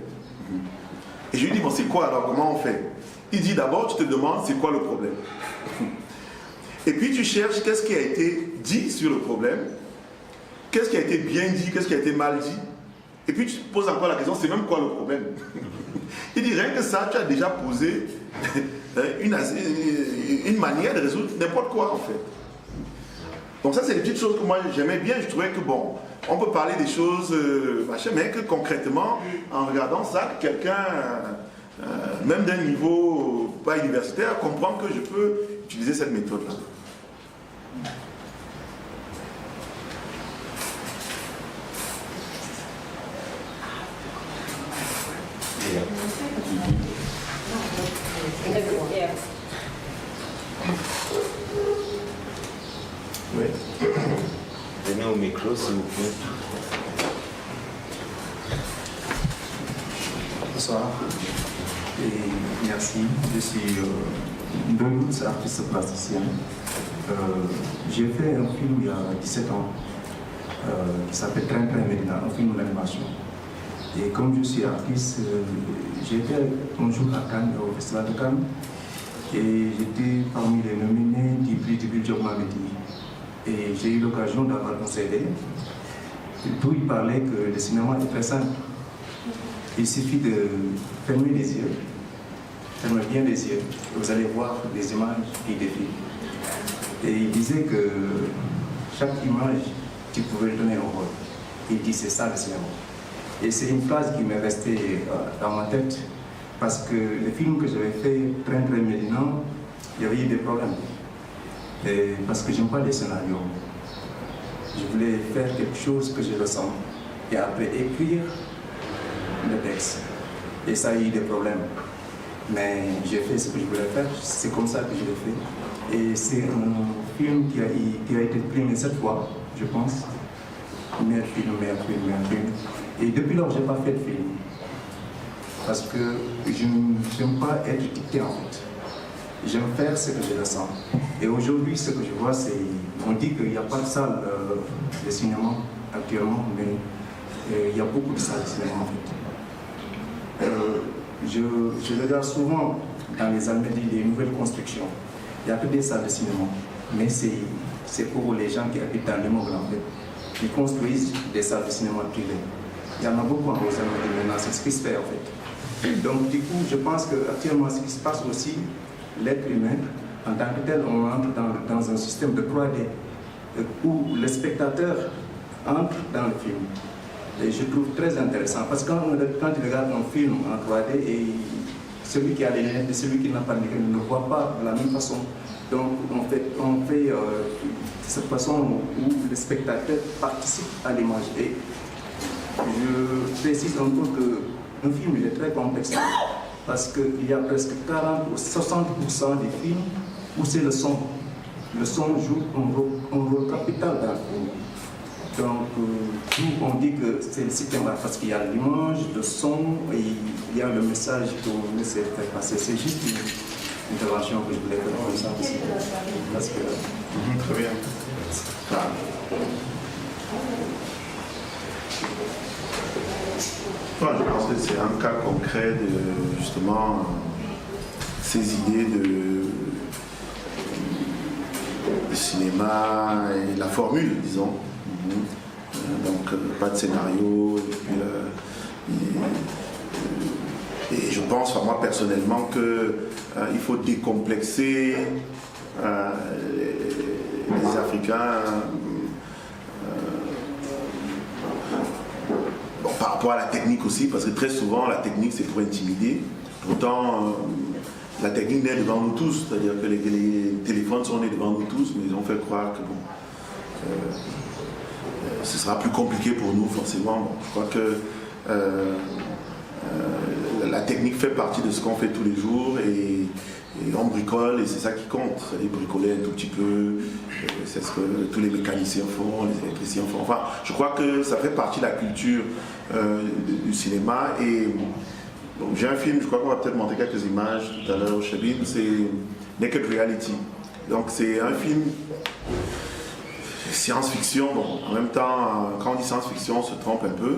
Et je lui dis, bon, c'est quoi alors, comment on fait? Il dit, d'abord, tu te demandes, c'est quoi le problème? Et puis tu cherches qu'est-ce qui a été dit sur le problème, qu'est-ce qui a été bien dit, qu'est-ce qui a été mal dit. Et puis tu te poses encore la question, c'est même quoi le problème? Il dit, rien que ça, tu as déjà posé une manière de résoudre n'importe quoi en fait. Donc ça, c'est des petites choses que moi j'aimais bien. Je trouvais que bon, on peut parler des choses, mais que concrètement, en regardant ça, quelqu'un, même d'un niveau pas universitaire, comprend que je peux utiliser cette méthode-là. Oui. Venez au micro, s'il vous plaît. Bonsoir et merci. Je suis Denis, artiste plasticien. J'ai fait un film il y a 17 ans qui s'appelle Train Train Médina, un film d'animation. Et comme je suis artiste, j'étais un jour à Cannes, au Festival de Cannes, et j'étais parmi les nominés du prix du Job Mamedi. Et j'ai eu l'occasion d'avoir un CD, où il parlait que le cinéma est très simple. Il suffit de fermer les yeux, fermer bien les yeux, et vous allez voir des images qui défilent. Et il disait que chaque image, tu pouvais donner un rôle. Il dit c'est ça le cinéma. Et c'est une phrase qui m'est restée dans ma tête, parce que le film que j'avais fait, Train Train Médina, il y avait eu des problèmes. Et parce que je n'aime pas les scénarios. Je voulais faire quelque chose que je ressens, et après écrire le texte. Et ça a eu des problèmes. Mais j'ai fait ce que je voulais faire, c'est comme ça que je l'ai fait. Et c'est un film qui a été primé 7 fois, je pense. Meilleur film. Et depuis lors, je n'ai pas fait de film. Parce que je n'aime pas être dicté en fait. J'aime faire ce que je ressens. Et aujourd'hui, ce que je vois, c'est... On dit qu'il n'y a pas de salle de cinéma actuellement, mais il y a beaucoup de salles de cinéma en fait. Je regarde souvent dans les Almadies, les nouvelles constructions. Il n'y a que des salles de cinéma. Mais c'est pour les gens qui habitent dans l'immeuble en fait. Ils construisent des salles de cinéma privées. Il y en a beaucoup en Almadies maintenant, c'est ce qui se fait en fait. Donc du coup, je pense qu'actuellement, ce qui se passe aussi, l'être humain, en tant que tel, on entre dans un système de 3D où le spectateur entre dans le film. Et je trouve très intéressant parce que quand tu regardes un film en 3D, et celui qui a les lunettes et celui qui n'a pas les lunettes ne voit pas de la même façon. Donc on fait de cette façon où le spectateur participe à l'image. Et je précise encore qu'un film il est très complexe parce qu'il y a presque 40 ou 60% des films où c'est le son. Le son joue un rôle capital dans le film. Donc, nous, on dit que c'est le système parce qu'il y a l'image, le son, et il y a le message qu'on essaie de faire passer. C'est juste une intervention que je voulais faire comme ça aussi. Parce que... Très bien. Je pense que c'est un cas concret de, justement, ces idées de cinéma et la formule, disons. Donc pas de scénario et je pense, enfin, moi personnellement, qu'il faut décomplexer les Africains par rapport à la technique aussi, parce que très souvent la technique c'est pour intimider. Pourtant la technique naît devant nous tous, c'est-à-dire que les téléphones sont nés devant nous tous, mais ils ont fait croire que bon, ce sera plus compliqué pour nous forcément. Bon, je crois que la technique fait partie de ce qu'on fait tous les jours et on bricole et c'est ça qui compte. C'est-à-dire bricoler un tout petit peu, c'est ce que tous les mécaniciens font, les électriciens font. Enfin, je crois que ça fait partie de la culture du cinéma. Et donc, j'ai un film, je crois qu'on va peut-être montrer quelques images tout à l'heure, Chabine, c'est Naked Reality. Donc c'est un film science-fiction. Bon, en même temps, quand on dit science-fiction, on se trompe un peu.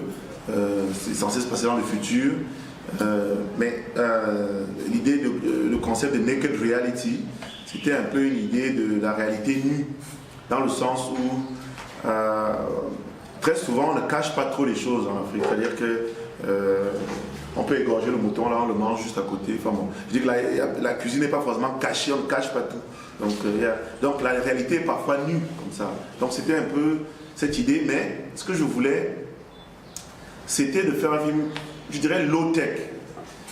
C'est censé se passer dans le futur. Mais l'idée, le concept de Naked Reality, c'était un peu une idée de la réalité nue, dans le sens où très souvent on ne cache pas trop les choses en Afrique. C'est-à-dire que on peut égorger le mouton, là on le mange juste à côté. Enfin bon, je dis que la cuisine n'est pas forcément cachée, on ne cache pas tout. Donc la réalité est parfois nue comme ça. Donc c'était un peu cette idée, mais ce que je voulais, c'était de faire un film, je dirais low-tech.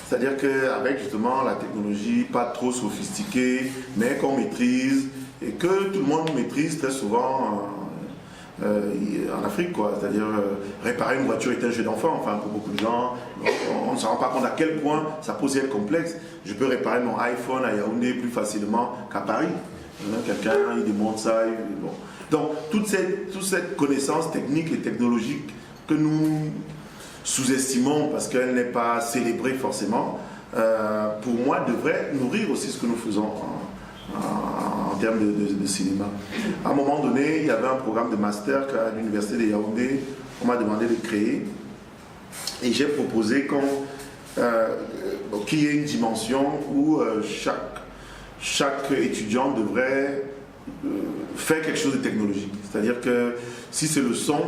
C'est-à-dire qu'avec justement la technologie pas trop sophistiquée, mais qu'on maîtrise, et que tout le monde maîtrise très souvent en Afrique, quoi. C'est-à-dire réparer une voiture est un jeu d'enfant, enfin pour beaucoup de gens, on ne se rend pas compte à quel point ça peut être complexe. Je peux réparer mon iPhone à Yaoundé plus facilement qu'à Paris. Quelqu'un, il démonte ça. Bon. Donc toute cette connaissance technique et technologique que nous sous-estimons parce qu'elle n'est pas célébrée forcément, pour moi devrait nourrir aussi ce que nous faisons en termes de cinéma. À un moment donné, il y avait un programme de master qu'à l'université de Yaoundé, on m'a demandé de créer et j'ai proposé qu'il y ait une dimension où chaque étudiant devrait faire quelque chose de technologique. C'est-à-dire que si c'est le son,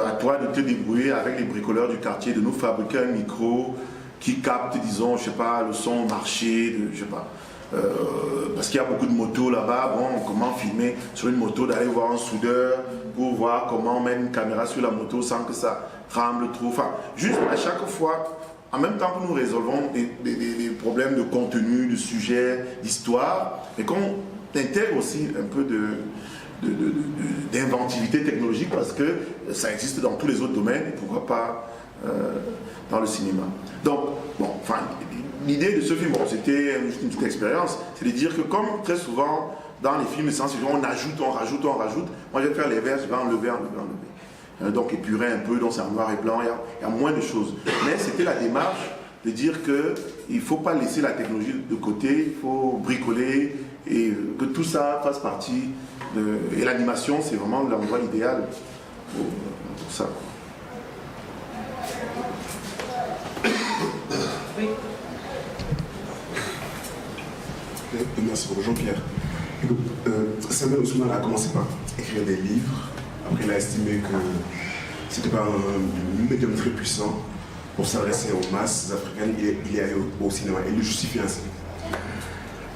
à toi de te débrouiller avec les bricoleurs du quartier, de nous fabriquer un micro qui capte, disons, je sais pas, le son au marché, je sais pas. Parce qu'il y a beaucoup de motos là-bas, bon, comment filmer sur une moto, d'aller voir un soudeur pour voir comment mettre une caméra sur la moto sans que ça tremble trop. Enfin, juste à chaque fois, en même temps que nous résolvons des problèmes de contenu, de sujet, d'histoire, mais qu'on intègre aussi un peu d'inventivité technologique parce que ça existe dans tous les autres domaines et pourquoi pas dans le cinéma. Donc, bon, enfin, l'idée de ce film, bon, c'était juste une petite expérience, c'est de dire que comme très souvent dans les films de science-fiction, on ajoute, on rajoute, on rajoute, moi je vais faire les vers, je vais enlever. Donc épurer un peu, donc c'est en noir et blanc, il y a moins de choses. Mais c'était la démarche de dire qu'il ne faut pas laisser la technologie de côté, il faut bricoler et que tout ça fasse partie et l'animation, c'est vraiment l'endroit idéal pour ça. Oui. Merci beaucoup, Jean-Pierre. Samuel Ousmane a commencé par écrire des livres. Après, il a estimé que c'était pas un médium très puissant pour s'adresser aux masses africaines. Il est allé au cinéma et le justifie ainsi.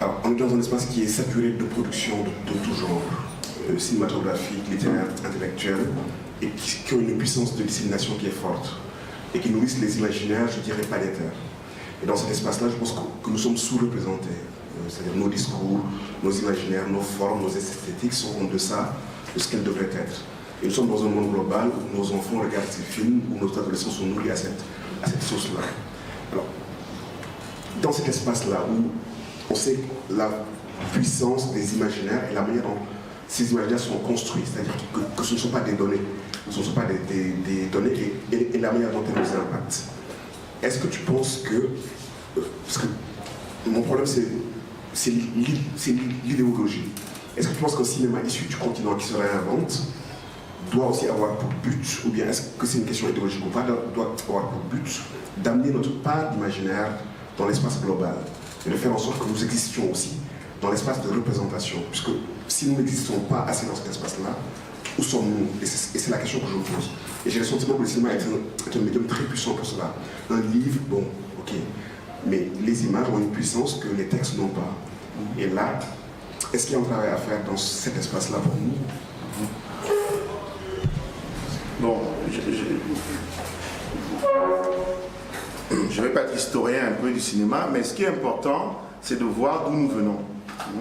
Alors, on est dans un espace qui est saturé de productions de tout genre, cinématographiques, littéraires, intellectuelles, et qui ont une puissance de dissémination qui est forte et qui nourrissent les imaginaires, je dirais, planétaires. Et dans cet espace-là, je pense que nous sommes sous-représentés. C'est-à-dire nos discours, nos imaginaires, nos formes, nos esthétiques sont en deçà de ce qu'elles devraient être. Et nous sommes dans un monde global où nos enfants regardent ces films, où nos adolescents sont nourris à cette sauce-là. Alors, dans cet espace-là où on sait la puissance des imaginaires et la manière dont ces imaginaires sont construits, c'est-à-dire que ce ne sont pas des données, ce ne sont pas des données et la manière dont elles nous impactent. Est-ce que tu penses que... Parce que mon problème, c'est l'idéologie. Est-ce que tu penses qu'un cinéma issu du continent qui se réinvente doit aussi avoir pour but, ou bien est-ce que c'est une question idéologique ou pas, doit avoir pour but d'amener notre part d'imaginaire dans l'espace global et de faire en sorte que nous existions aussi dans l'espace de représentation, puisque si nous n'existons pas assez dans cet espace-là, où sommes-nous? Et c'est la question que je me pose. Et j'ai le sentiment que le cinéma est un médium très puissant pour cela. Un livre, bon, ok, mais les images ont une puissance que les textes n'ont pas. Et là, est-ce qu'il y a un travail à faire dans cet espace-là pour nous? Bon, je ne vais pas être historien un peu du cinéma, mais ce qui est important, c'est de voir d'où nous venons.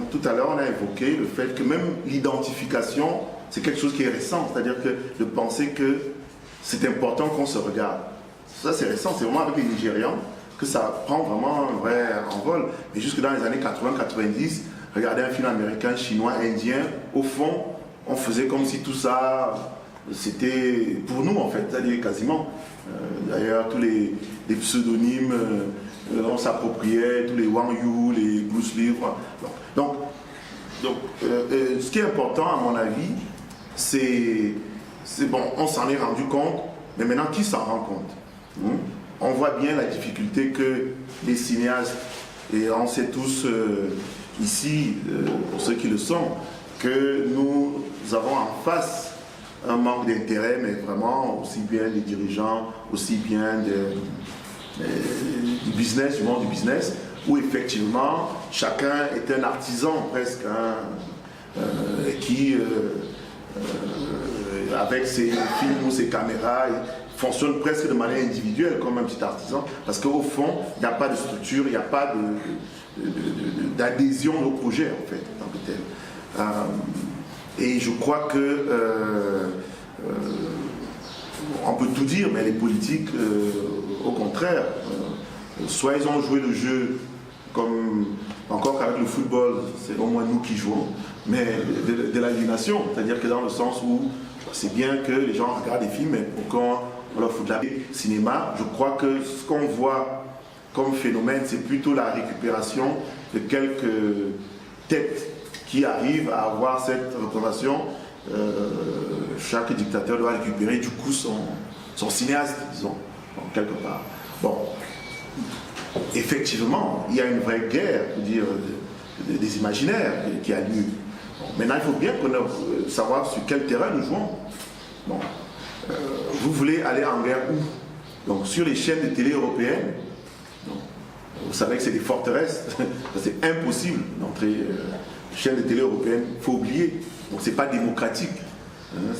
Tout à l'heure, on a évoqué le fait que même l'identification, c'est quelque chose qui est récent, c'est-à-dire que de penser que c'est important qu'on se regarde. Ça, c'est récent, c'est vraiment avec les Nigérians que ça prend vraiment un vrai envol. Mais jusque dans les années 80-90, regarder un film américain, chinois, indien, au fond, on faisait comme si tout ça, c'était pour nous en fait, c'est-à-dire quasiment. D'ailleurs, tous les pseudonymes, on s'appropriait, tous les Wang Yu, les Bruce Lee. Donc, ce qui est important, à mon avis, c'est bon, on s'en est rendu compte, mais maintenant, qui s'en rend compte? On voit bien la difficulté que les cinéastes, et on sait tous ici, pour ceux qui le sont, que nous avons en face un manque d'intérêt, mais vraiment aussi bien des dirigeants, aussi bien du business, du monde du business, où effectivement chacun est un artisan presque, qui avec ses films ou ses caméras fonctionne presque de manière individuelle comme un petit artisan, parce qu'au fond il n'y a pas de structure, il n'y a pas d'adhésion au projet en fait en tant que tel. Et je crois que on peut tout dire, mais les politiques, au contraire, soit ils ont joué le jeu comme, encore qu'avec le football, c'est au moins nous qui jouons, mais de l'aliénation, c'est-à-dire que dans le sens où c'est bien que les gens regardent des films, mais quand on leur fout de la cinéma, je crois que ce qu'on voit comme phénomène, c'est plutôt la récupération de quelques têtes qui arrivent à avoir cette représentation. Chaque dictateur doit récupérer du coup son cinéaste, disons, quelque part. Bon, effectivement, il y a une vraie guerre, je veux dire, des imaginaires qui a lieu. Bon, maintenant, il faut bien savoir sur quel terrain nous jouons. Bon, vous voulez aller en guerre où? Donc, sur les chaînes de télé européennes. Donc, vous savez que c'est des forteresses. C'est impossible d'entrer. Chaîne de télé européenne, il faut oublier. Donc c'est pas démocratique.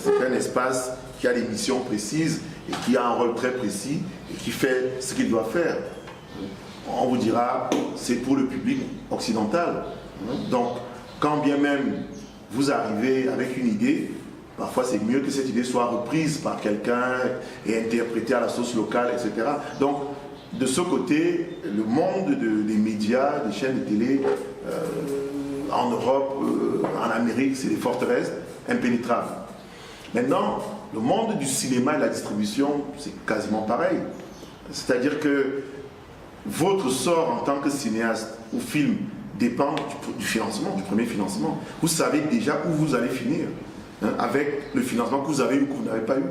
C'est un espace qui a des missions précises et qui a un rôle très précis et qui fait ce qu'il doit faire. On vous dira, c'est pour le public occidental. Donc, quand bien même vous arrivez avec une idée, parfois c'est mieux que cette idée soit reprise par quelqu'un et interprétée à la sauce locale, etc. Donc, de ce côté, le monde des médias, des chaînes de télé, en Europe, en Amérique, c'est des forteresses impénétrables. Maintenant, le monde du cinéma et de la distribution, c'est quasiment pareil. C'est-à-dire que votre sort en tant que cinéaste ou film dépend du financement, du premier financement. Vous savez déjà où vous allez finir, avec le financement que vous avez eu ou que vous n'avez pas eu.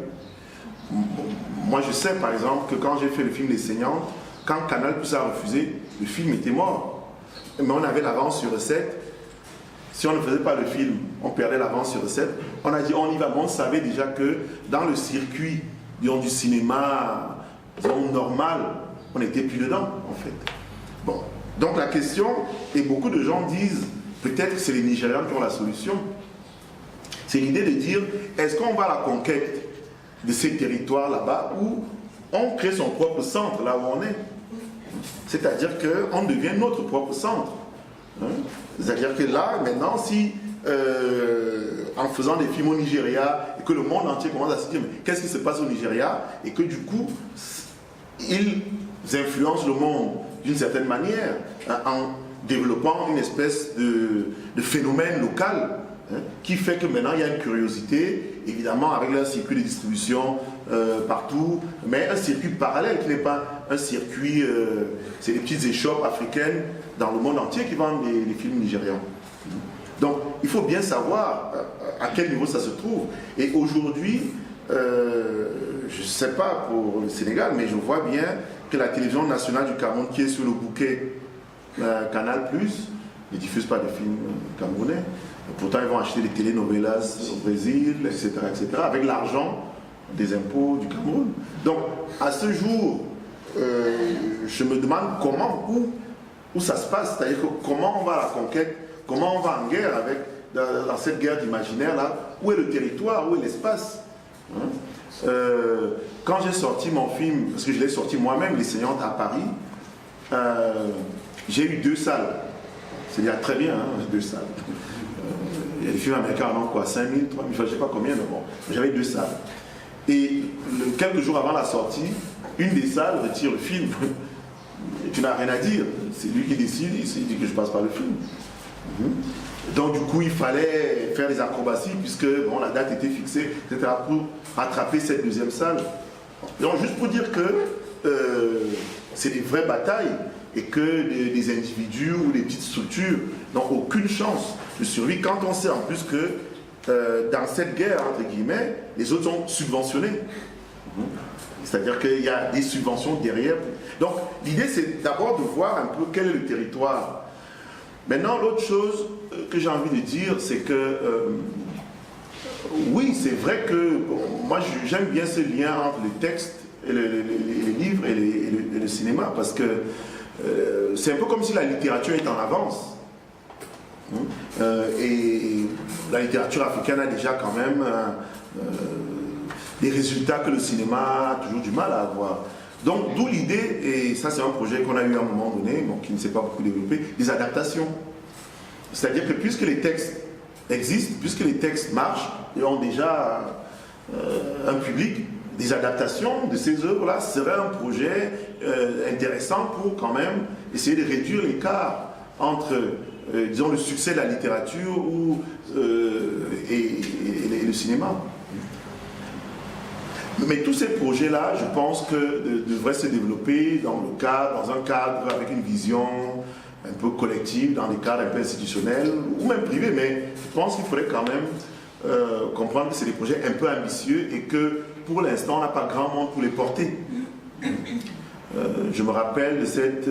Moi, je sais par exemple que quand j'ai fait le film Les Saignantes, quand Canal+ a refusé, le film était mort. mais on avait l'avance sur recette. Si on ne faisait pas le film, on perdait l'avance sur recette. On a dit on y va, mais on savait déjà que dans le circuit du cinéma normal, on n'était plus dedans en fait. Bon, donc la question, et beaucoup de gens disent, peut-être que c'est les Nigérians qui ont la solution, c'est l'idée de dire, est-ce qu'on va à la conquête de ces territoires là-bas où on crée son propre centre là où on est. C'est-à-dire qu'on devient notre propre centre. C'est-à-dire que là, maintenant, si en faisant des films au Nigeria et que le monde entier commence à se dire mais qu'est-ce qui se passe au Nigeria et que du coup, ils influencent le monde d'une certaine manière en développant une espèce de phénomène local qui fait que maintenant il y a une curiosité, évidemment avec un circuit de distribution partout, mais un circuit parallèle qui n'est pas un circuit, c'est des petites échoppes africaines dans le monde entier qui vendent les films nigérians. Donc il faut bien savoir à quel niveau ça se trouve. Et aujourd'hui, je ne sais pas pour le Sénégal, mais je vois bien que la télévision nationale du Cameroun, qui est sur le bouquet Canal+, ne diffuse pas de films camerounais. Pourtant, ils vont acheter des telenovelas au Brésil, etc., avec l'argent des impôts du Cameroun. Donc, à ce jour, je me demande comment, où ça se passe, c'est-à-dire comment on va à la conquête, comment on va en guerre avec, dans cette guerre d'imaginaire-là, où est le territoire, où est l'espace. Quand j'ai sorti mon film, parce que je l'ai sorti moi-même, Les Saignantes à Paris, j'ai eu 2 salles. C'est-à-dire très bien, hein, 2 salles. Il y a des films américains avant quoi, 5 000, 3 000, je ne sais pas combien, mais bon, j'avais 2 salles. Et quelques jours avant la sortie, une des salles retire le film. Et tu n'as rien à dire, c'est lui qui décide, il dit que je passe par le film. Donc du coup, il fallait faire des acrobaties puisque bon, la date était fixée, etc. pour rattraper cette 2e salle. Donc juste pour dire que c'est des vraies batailles et que des individus ou des petites structures n'ont aucune chance de survie quand on sait en plus que dans cette guerre, entre guillemets, les autres sont subventionnés. C'est-à-dire qu'il y a des subventions derrière. Donc l'idée c'est d'abord de voir un peu quel est le territoire. Maintenant, l'autre chose que j'ai envie de dire, c'est que oui, c'est vrai que bon, moi j'aime bien ce lien entre les textes, et les livres et le cinéma, parce que c'est un peu comme si la littérature est en avance. Et la littérature africaine a déjà quand même des résultats que le cinéma a toujours du mal à avoir. Donc d'où l'idée, et ça c'est un projet qu'on a eu à un moment donné, bon, qui ne s'est pas beaucoup développé, des adaptations. C'est-à-dire que puisque les textes existent, puisque les textes marchent et ont déjà un public, des adaptations de ces œuvres-là serait un projet intéressant pour quand même essayer de réduire l'écart entre, disons, le succès de la littérature et le cinéma. Mais tous ces projets-là, je pense que devraient se développer dans un cadre avec une vision un peu collective, dans des cadres un peu institutionnels ou même privés. Mais je pense qu'il faudrait quand même comprendre que c'est des projets un peu ambitieux et que pour l'instant, on n'a pas grand monde pour les porter. Je me rappelle de cette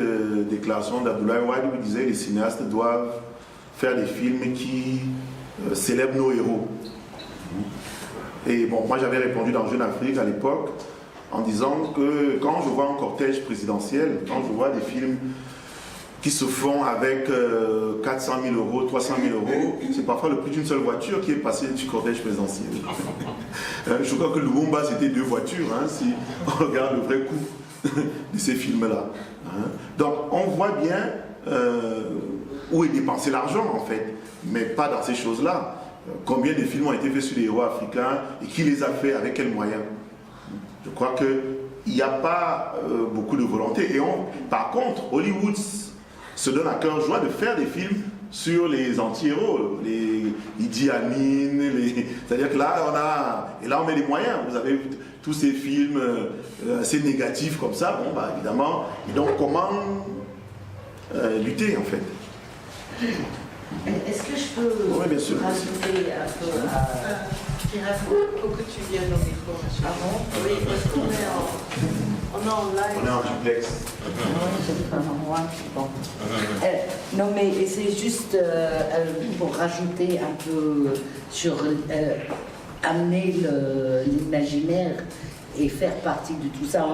déclaration d'Abdoulaye Wade où il disait que les cinéastes doivent faire des films qui célèbrent nos héros. Et bon, moi j'avais répondu dans Jeune Afrique à l'époque en disant que quand je vois un cortège présidentiel, quand je vois des films qui se font avec 400 000 euros, 300 000 euros, c'est parfois le prix d'une seule voiture qui est passée du cortège présidentiel. Je crois que Lumumba c'était 2 voitures, hein, si on regarde le vrai coût de ces films-là. Donc on voit bien où est dépensé l'argent en fait, mais pas dans ces choses-là. Combien de films ont été faits sur les héros africains et qui les a fait, avec quels moyens? Je crois qu'il n'y a pas beaucoup de volonté. Et par contre, Hollywood se donne à cœur joie de faire des films sur les anti-héros, les Idi Amin, c'est-à-dire que là, on met les moyens. Vous avez tous ces films assez négatifs comme ça, bon, bah, évidemment. Et donc, comment lutter, en fait? Est-ce que je peux oui, bien sûr, rajouter un peu faut que tu viennes au micro. Ah bon? Oui, parce qu'on est en live. On est en duplex. Bon. Non, mais c'est juste pour rajouter un peu sur amener l'imaginaire et faire partie de tout ça.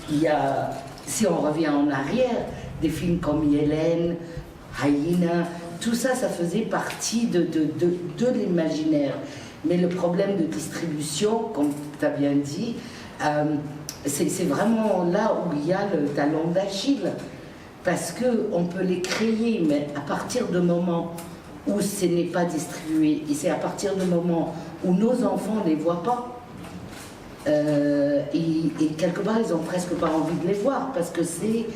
Il y a, si on revient en arrière, des films comme Hélène, Hyena, tout ça, ça faisait partie de l'imaginaire. Mais le problème de distribution, comme tu as bien dit, c'est vraiment là où il y a le talon d'Achille. Parce qu'on peut les créer, mais à partir du moment où ce n'est pas distribué, et c'est à partir du moment où nos enfants ne les voient pas, et quelque part, ils n'ont presque pas envie de les voir, parce que c'est...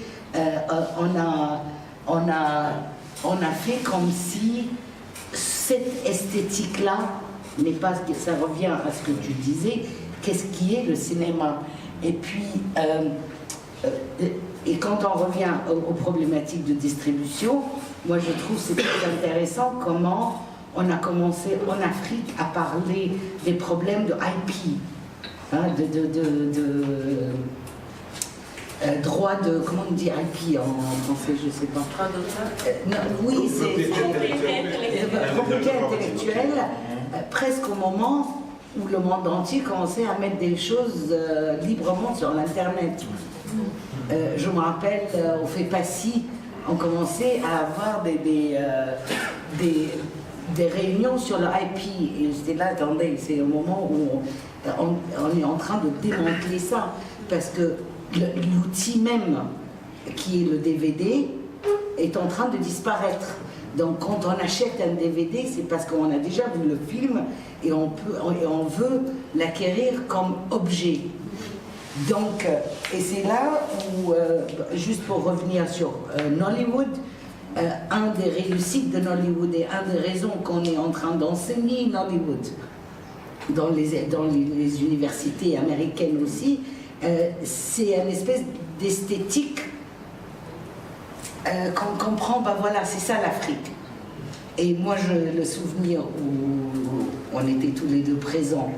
on a fait comme si cette esthétique-là n'est pas... Ça revient à ce que tu disais, qu'est-ce qui est le cinéma? Et puis... et quand on revient aux problématiques de distribution, moi je trouve c'est très intéressant comment on a commencé en Afrique à parler des problèmes de IP, hein, droit de, comment on dit IP en français, je ne sais pas. Droit d'auteur. Oui, c'est propriété intellectuelle, presque au moment où le monde entier commençait à mettre des choses librement sur l'Internet. Je me rappelle, au FEPACI, on commençait à avoir des réunions sur le IP. Et j'étais là, attendez, c'est au moment où on est en train de démanteler ça. Parce que l'outil même, qui est le DVD, est en train de disparaître. Donc quand on achète un DVD, c'est parce qu'on a déjà vu le film et on veut l'acquérir comme objet. Donc, et c'est là où, juste pour revenir sur Nollywood, un des réussites de Nollywood et une des raisons qu'on est en train d'enseigner Nollywood dans les universités américaines aussi, c'est une espèce d'esthétique qu'on comprend, ben voilà, c'est ça l'Afrique. Et moi, le souvenir où on était tous les deux présents,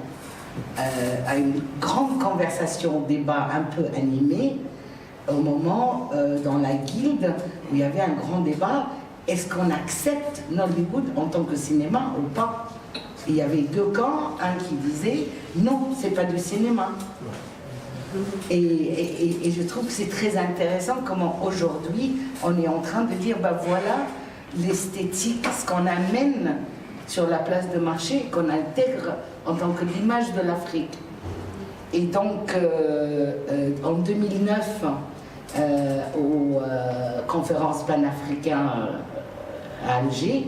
à une grande conversation, débat un peu animé, au moment dans la guilde où il y avait un grand débat, est-ce qu'on accepte Nollywood en tant que cinéma ou pas? Il y avait deux camps, un qui disait non, c'est pas du cinéma. Et je trouve que c'est très intéressant comment aujourd'hui on est en train de dire ben voilà l'esthétique, ce qu'on amène sur la place de marché, qu'on intègre en tant que l'image de l'Afrique. Et donc, en 2009, aux conférences panafricaines à Alger,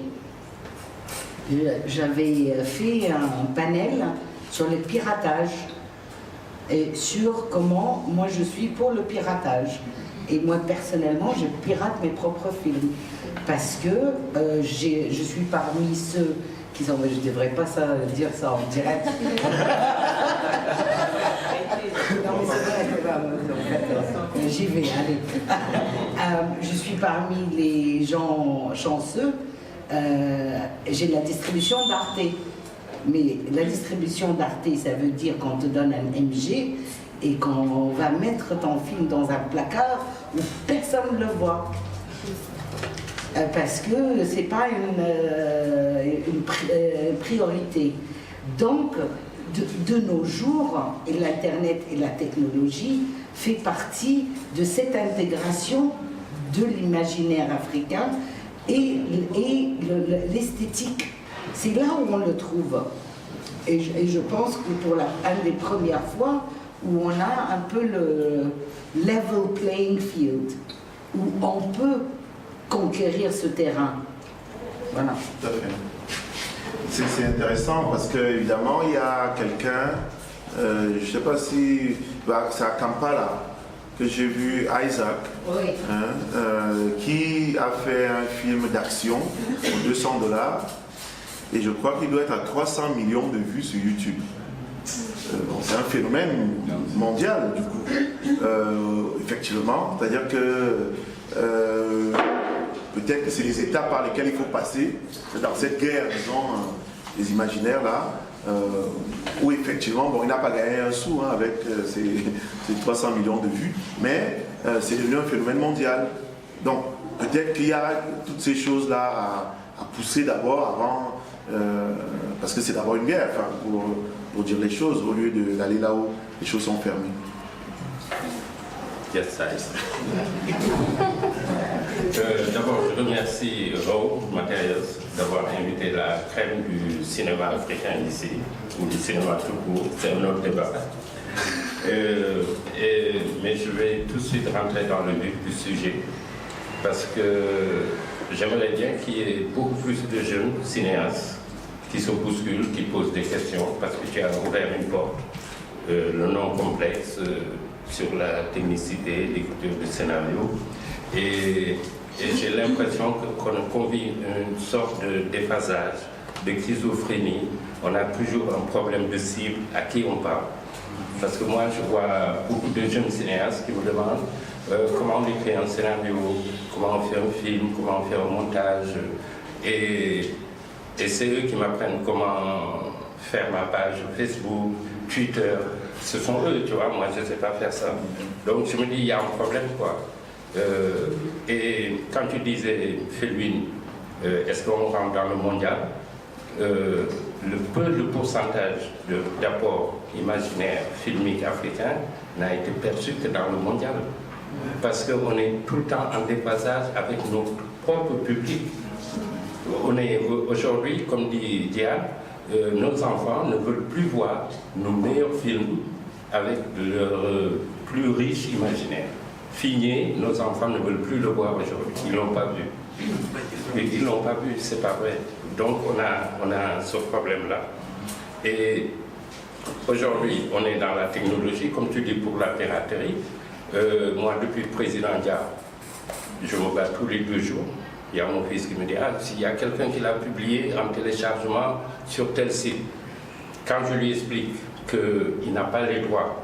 j'avais fait un panel sur le piratage et sur comment moi je suis pour le piratage. Et moi personnellement, je pirate mes propres films parce que je suis parmi ceux qui sont... Je ne devrais pas dire ça en direct. Non, mais c'est vrai, j'y vais, allez. Je suis parmi les gens chanceux. J'ai la distribution d'Arte. Mais la distribution d'Arte, ça veut dire qu'on te donne un MG et qu'on va mettre ton film dans un placard où personne ne le voit. Parce que c'est pas une priorité. Donc, de nos jours, et l'Internet et la technologie fait partie de cette intégration de l'imaginaire africain et l'esthétique. C'est là où on le trouve. Et je pense que pour une des premières fois où on a un peu le level playing field, où on peut conquérir ce terrain. Voilà. Tout à fait. C'est intéressant parce qu'évidemment, il y a quelqu'un, je ne sais pas si c'est à Kampala que j'ai vu Isaac, Oui. Qui a fait un film d'action pour $200 et je crois qu'il doit être à 300 millions de vues sur YouTube. C'est un phénomène mondial du coup, effectivement, c'est-à-dire que peut-être que c'est les étapes par lesquelles il faut passer dans cette guerre, disons, des imaginaires là, où effectivement, bon, il n'a pas gagné un sou hein, avec ses 300 millions de vues, mais c'est devenu un phénomène mondial. Donc, peut-être qu'il y a toutes ces choses-là à pousser d'abord avant, parce que c'est d'abord une guerre, enfin, pour dire les choses, au lieu d'aller là où les choses sont fermées. Yes, d'abord, je remercie Raw Materials d'avoir invité la crème du cinéma africain ici, ou du cinéma tout court, c'est un autre débat. Mais je vais tout de suite rentrer dans le vif du sujet, parce que j'aimerais bien qu'il y ait beaucoup plus de jeunes cinéastes qui se bousculent, qui posent des questions, parce que tu as ouvert une porte, le non complexe, sur la technicité, l'écriture du scénario. Et j'ai l'impression qu'on vit une sorte de déphasage, de schizophrénie. On a toujours un problème de cible à qui on parle. Parce que moi, je vois beaucoup de jeunes cinéastes qui me demandent comment on écrit un scénario, comment on fait un film, comment on fait un montage. Et c'est eux qui m'apprennent comment faire ma page Facebook, Twitter. Ce sont eux, tu vois, moi je ne sais pas faire ça. Donc je me dis, il y a un problème, quoi. Et quand tu disais, Felwine, est-ce qu'on rentre dans le mondial, le pourcentage d'apport imaginaire, filmique africain n'a été perçu que dans le mondial. Parce qu'on est tout le temps en déphasage avec notre propre public. On est aujourd'hui, comme dit Diane, nos enfants ne veulent plus voir nos meilleurs films avec leur plus riche imaginaire. Figné, nos enfants ne veulent plus le voir aujourd'hui. Ils ne l'ont pas vu. Ils ne l'ont pas vu, c'est pas vrai. Donc on a ce problème-là. Et aujourd'hui, on est dans la technologie, comme tu dis, pour la piraterie. Moi, depuis le président Dia, je me bats tous les 2 jours. Il y a mon fils qui me dit, ah, s'il y a quelqu'un qui l'a publié en téléchargement sur tel site, quand je lui explique qu'il n'a pas les droits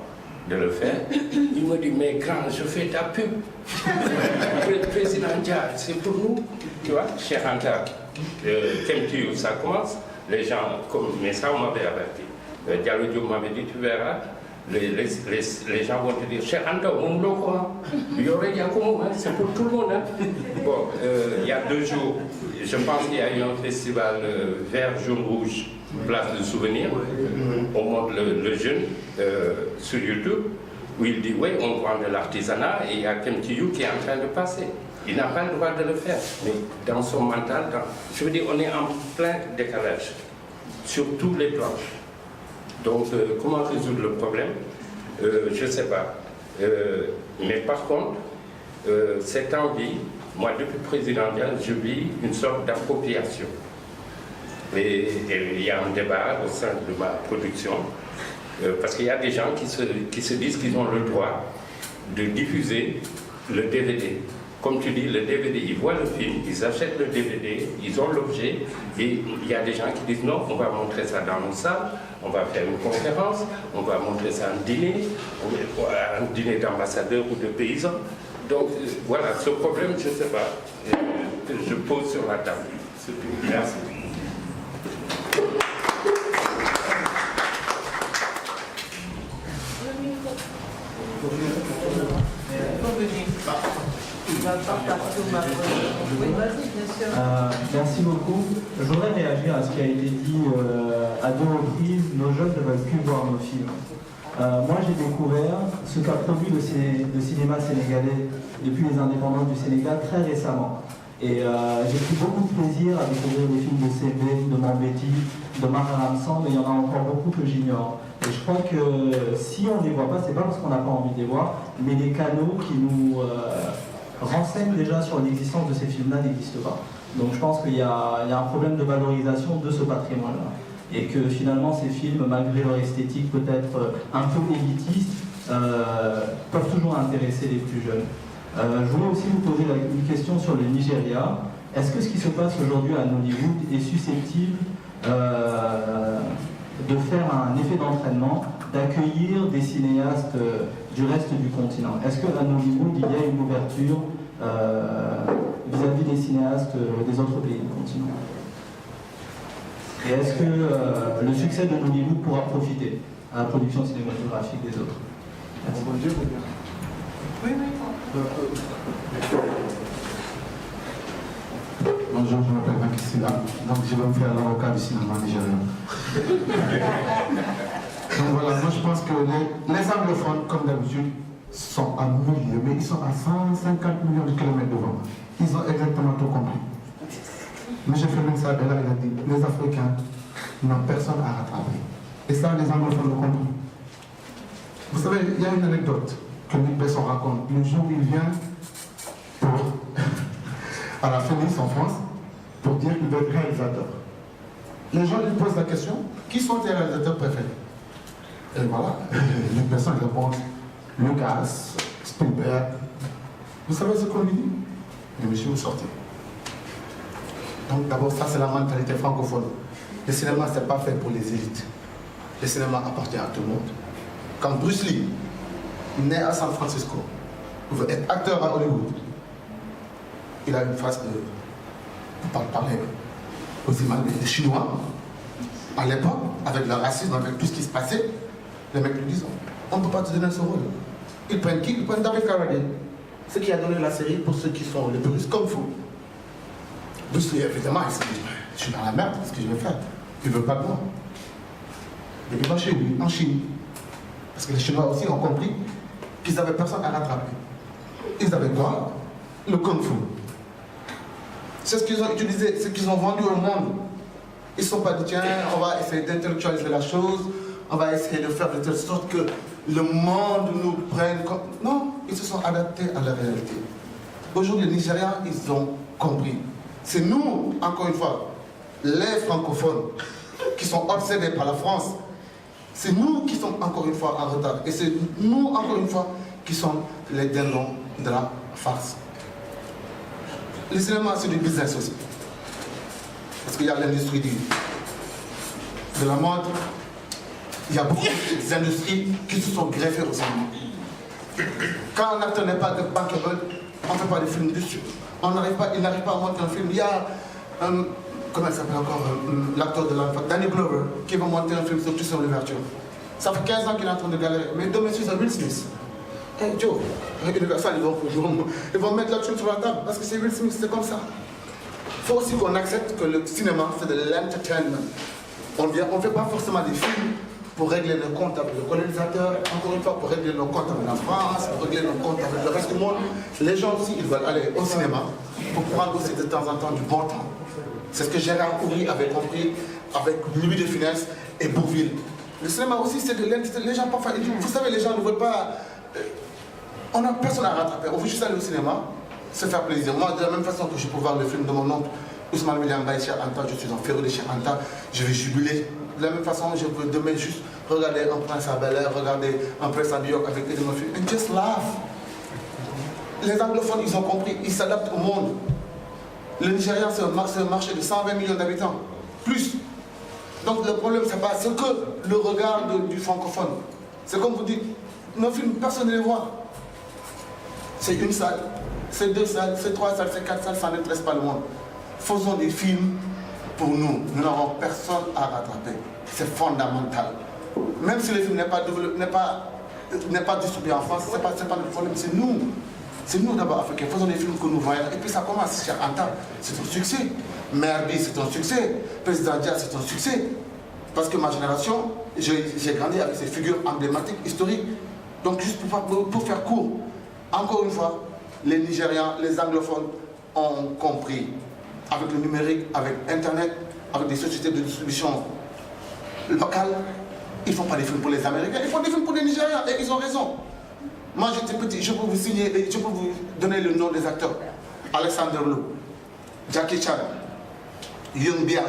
de le faire, il me dit, mais grand, je fais ta pub. Le président Dia, c'est pour nous, tu vois, Cheikh Anta, Kemtiou, ça commence, les gens, mais ça on m'avait averti. Diallo Diop m'avait dit, tu verras, les gens vont te dire, Cheikh Anta, on l'a quoi? Il y aurait Yakoumou, c'est pour tout le monde. Hein. Bon, il y a 2 jours, je pense qu'il y a eu un festival vert, jaune, rouge, place de souvenir. On montre le jeune sur YouTube, où il dit, oui, on prend de l'artisanat, et il y a Kemtiou qui est en train de passer. Il n'a pas le droit de le faire, mais dans son mental, je veux dire, on est en plein décalage, sur tous les plans. Donc, comment résoudre le problème? Je ne sais pas. Mais par contre, cette envie, moi, depuis présidentiel, je vis une sorte d'appropriation. Et il y a un débat au sein de ma production, parce qu'il y a des gens qui se disent qu'ils ont le droit de diffuser le DVD. Comme tu dis, le DVD, ils voient le film, ils achètent le DVD, ils ont l'objet, et il y a des gens qui disent non, on va montrer ça dans nos salles, on va faire une conférence, on va montrer ça en dîner, un dîner d'ambassadeurs ou de paysans. Donc voilà, ce problème, je ne sais pas, que je pose sur la table. Merci. Merci beaucoup. Je voudrais réagir à ce qui a été dit à 2 reprises. Nos jeunes ne veulent plus voir nos films. Moi, j'ai découvert ce qu'a produit le cinéma sénégalais depuis les indépendants du Sénégal très récemment. Et j'ai pris beaucoup de plaisir à découvrir des films de CB, de Mambéty, de Mara Ramsan, mais il y en a encore beaucoup que j'ignore. Et je crois que si on ne les voit pas, c'est pas parce qu'on n'a pas envie de les voir, mais les canaux qui nous renseignent déjà sur l'existence de ces films-là n'existent pas. Donc je pense qu'il y a un problème de valorisation de ce patrimoine-là. Et que finalement ces films, malgré leur esthétique peut-être un peu élitiste, peuvent toujours intéresser les plus jeunes. Je voulais aussi vous poser une question sur le Nigeria. Est-ce que ce qui se passe aujourd'hui à Nollywood est susceptible de faire un effet d'entraînement, d'accueillir des cinéastes du reste du continent? Est-ce qu'à Nollywood, il y a une ouverture vis-à-vis des cinéastes des autres pays du continent? Et est-ce que le succès de Nollywood pourra profiter à la production cinématographique des autres? Merci. Bonjour, je m'appelle Macky Silla, donc je vais me faire l'avocat du cinéma nigérien. Donc voilà, moi je pense que les anglophones, comme d'habitude, sont à milieu, mais ils sont à 150 millions de kilomètres devant. Ils ont exactement tout compris. Mais je fais même ça, il a dit, les Africains n'ont personne à rattraper. Et ça, les anglophones l'ont compris. Vous savez, il y a une anecdote que Luc Besson raconte. Le jour où il vient à la Phoenix en France pour dire qu'il veut être réalisateur. Les gens lui posent la question, qui sont tes réalisateurs préférés? Et voilà, Luc Besson répond, Lucas, Spielberg. Vous savez ce qu'on lui dit? Mais monsieur, vous sortez. Donc d'abord, ça c'est la mentalité francophone. Le cinéma, c'est pas fait pour les élites. Le cinéma appartient à tout le monde. Quand Bruce Lee, né à San Francisco, veut être acteur à Hollywood, il a une phrase de parler aussi mal des Chinois. À l'époque, avec le racisme, avec tout ce qui se passait, les mecs lui disent, on ne peut pas te donner ce rôle. Ils prennent qui? Ils prennent David Carradine. Ce qui a donné la série pour ceux qui sont les plus comme vous. Bruce Lee, évidemment, il s'est dit, je suis dans la merde, qu'est-ce que je vais faire? Il ne veut pas de moi. Et il va chez lui, en Chine. Parce que les Chinois aussi ont compris qu'ils n'avaient personne à rattraper. Ils avaient quoi? Le Kung Fu. C'est ce qu'ils ont utilisé, ce qu'ils ont vendu au monde. Ils ne se sont pas dit, tiens, on va essayer d'intellectualiser la chose, on va essayer de faire de telle sorte que le monde nous prenne comme... Non, ils se sont adaptés à la réalité. Aujourd'hui, les Nigériens, ils ont compris. C'est nous, encore une fois, les francophones, qui sont obsédés par la France. C'est nous qui sommes encore une fois en retard. Et c'est nous, encore une fois, qui sommes les dindons de la farce. Le cinéma, c'est du business aussi. Parce qu'il y a l'industrie de la mode. Il y a beaucoup d'industries qui se sont greffées au cinéma. Quand un acteur n'est pas bankable, on ne fait pas de films dessus. Il n'arrive pas à monter un film. Il y a, comment il s'appelle encore, l'acteur de l'enfant, Danny Glover, qui va monter un film sur tout son ouverture. Ça fait 15 ans qu'il est en train de galérer. Mais demain, c'est Will Smith. Hey Joe, Universal, ils vont mettre l'action sur la table parce que c'est Will Smith, c'est comme ça. Il faut aussi qu'on accepte que le cinéma, c'est de l'entertainment. On ne fait pas forcément des films pour régler le compte avec le colonisateur, encore une fois, pour régler le compte avec la France, pour régler le compte avec le reste du monde. Les gens aussi, ils veulent aller au cinéma pour prendre aussi de temps en temps du bon temps. C'est ce que Gérard Houry avait compris avec Louis de Funès et Bourvil. Le cinéma aussi, c'est de l'entertainment. Les gens, parfois, vous savez, les gens ne veulent pas... On n'a personne à rattraper. On veut juste aller au cinéma, se faire plaisir. Moi, de la même façon que je peux voir le film de mon oncle, Ousmane William Baye, Cheikh Anta, je suis en féru de Cheikh Anta, je vais jubiler. De la même façon, je peux demain juste regarder un prince à Bel-Air, regarder un prince à New York avec Eddie Murphy, and just laugh. Les anglophones, ils ont compris, ils s'adaptent au monde. Le Nigeria, c'est un marché de 120 millions d'habitants, plus. Donc le problème, c'est pas ce que le regard du francophone. C'est comme vous dites, nos films, personne ne les voit. C'est une salle, c'est deux salles, c'est trois salles, c'est quatre salles, ça n'intéresse pas le monde. Faisons des films pour nous. Nous n'avons personne à rattraper. C'est fondamental. Même si le film n'est pas distribué en France, ce n'est pas notre problème, c'est nous. C'est nous d'abord africains. Faisons des films que nous voyons. Et puis ça commence. Cheikh Anta, c'est un succès. Merbi, c'est un succès. Président Dia, c'est un succès. Parce que ma génération, j'ai grandi avec ces figures emblématiques, historiques. Donc juste pour faire court, encore une fois, les Nigérians, les anglophones ont compris. Avec le numérique, avec Internet, avec des sociétés de distribution locales, ils ne font pas des films pour les Américains, ils font des films pour les Nigériens, et ils ont raison. Moi j'étais petit, je peux vous signer, je peux vous donner le nom des acteurs. Alexander Lou, Jackie Chan, Young Bia,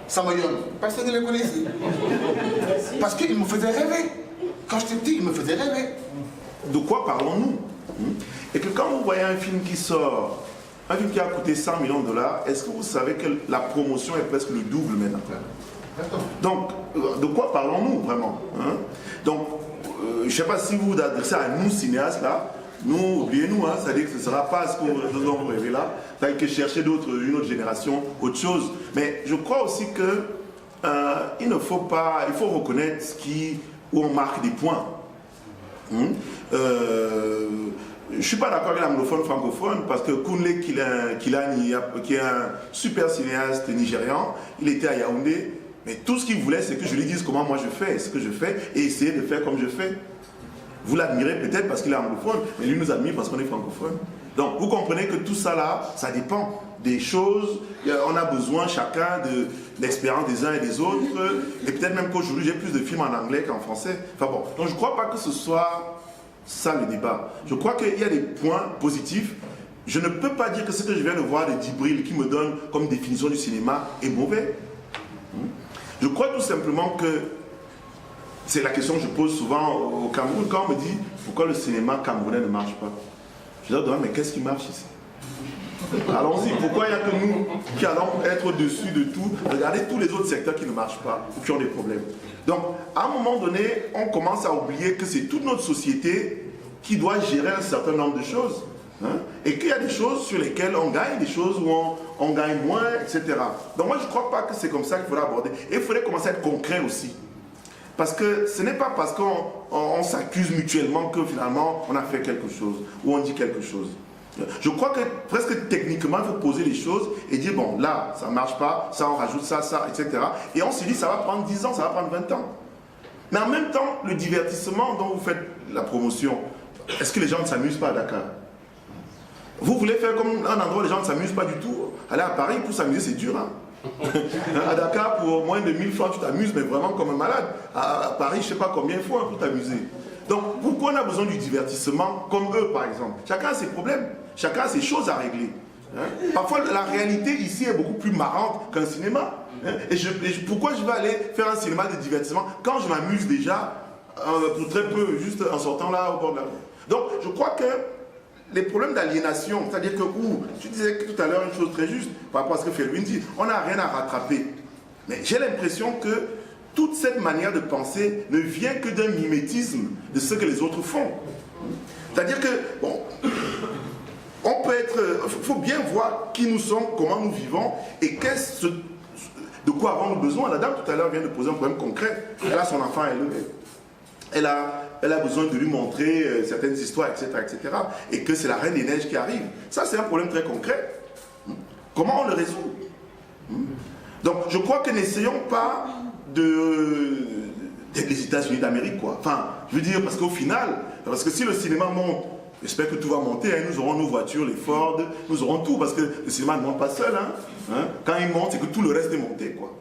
Samayon, personne ne les connaît ici. Parce qu'ils me faisaient rêver. Quand j'étais petit, ils me faisaient rêver. De quoi parlons-nous? Et que quand vous voyez un film qui sort, un film qui a coûté 100 millions de dollars, est-ce que vous savez que la promotion est presque le double maintenant? Donc, de quoi parlons-nous vraiment, hein? Donc, je ne sais pas si vous vous adressez à nous, cinéastes, là, nous, oubliez-nous, hein, c'est-à-dire que ce ne sera pas ce que vous rêvez là, c'est-à-dire que chercher une autre génération, autre chose. Mais je crois aussi que il faut reconnaître où on marque des points. Je ne suis pas d'accord avec l'anglophone francophone parce que Kunle Kilani, qui est un super cinéaste nigérian, il était à Yaoundé, mais tout ce qu'il voulait, c'est que je lui dise comment moi je fais, ce que je fais, et essayer de faire comme je fais. Vous l'admirez peut-être parce qu'il est anglophone, mais lui nous admire parce qu'on est francophone. Donc vous comprenez que tout ça là, ça dépend des choses. On a besoin chacun de l'expérience des uns et des autres. Et peut-être même qu'aujourd'hui j'ai plus de films en anglais qu'en français. Enfin bon, donc je ne crois pas que ce soit ça le débat. Je crois qu'il y a des points positifs. Je ne peux pas dire que ce que je viens de voir de Djibril qui me donne comme définition du cinéma est mauvais. Je crois tout simplement que c'est la question que je pose souvent au Cameroun quand on me dit pourquoi le cinéma camerounais ne marche pas. Je leur demande mais qu'est-ce qui marche ici? Allons-y, pourquoi il n'y a que nous qui allons être au-dessus de tout? Regardez tous les autres secteurs qui ne marchent pas ou qui ont des problèmes. Donc, à un moment donné, on commence à oublier que c'est toute notre société qui doit gérer un certain nombre de choses. Et qu'il y a des choses sur lesquelles on gagne, des choses où on gagne moins, etc. Donc moi, je ne crois pas que c'est comme ça qu'il faudrait aborder. Et il faudrait commencer à être concret aussi. Parce que ce n'est pas parce qu'on s'accuse mutuellement que finalement on a fait quelque chose ou on dit quelque chose. Je crois que presque techniquement, il faut poser les choses et dire bon, là, ça ne marche pas, ça on rajoute ça, etc. Et on se dit ça va prendre 10 ans, ça va prendre 20 ans. Mais en même temps, le divertissement dont vous faites la promotion, est-ce que les gens ne s'amusent pas à Dakar? Vous voulez faire comme un endroit où les gens ne s'amusent pas du tout? Aller à Paris pour s'amuser, c'est dur, hein? À Dakar, pour moins de 1000 francs, tu t'amuses, mais vraiment comme un malade. À Paris, je ne sais pas combien de fois pour t'amuser. Donc, pourquoi on a besoin du divertissement comme eux, par exemple? Chacun a ses problèmes, chacun a ses choses à régler. Parfois, la réalité ici est beaucoup plus marrante qu'un cinéma. Pourquoi je vais aller faire un cinéma de divertissement quand je m'amuse déjà pour très peu, juste en sortant là au bord de la route? Donc, je crois que les problèmes d'aliénation, c'est-à-dire que, tu disais tout à l'heure une chose très juste par rapport à ce que Felwin dit, on n'a rien à rattraper. Mais j'ai l'impression que toute cette manière de penser ne vient que d'un mimétisme de ce que les autres font. C'est-à-dire que, bon, on peut être, il faut bien voir qui nous sommes, comment nous vivons et de quoi avons-nous besoin. La dame tout à l'heure vient de poser un problème concret. Elle a son enfant élevé. Elle a besoin de lui montrer certaines histoires, etc., etc. Et que c'est la Reine des Neiges qui arrive. Ça, c'est un problème très concret. Comment on le résout? Donc, je crois que n'essayons pas d'être les États-Unis d'Amérique, quoi. Enfin, je veux dire, parce qu'au final, parce que si le cinéma monte, j'espère que tout va monter, hein, nous aurons nos voitures, les Ford, nous aurons tout, parce que le cinéma ne monte pas seul. Quand il monte, c'est que tout le reste est monté, quoi.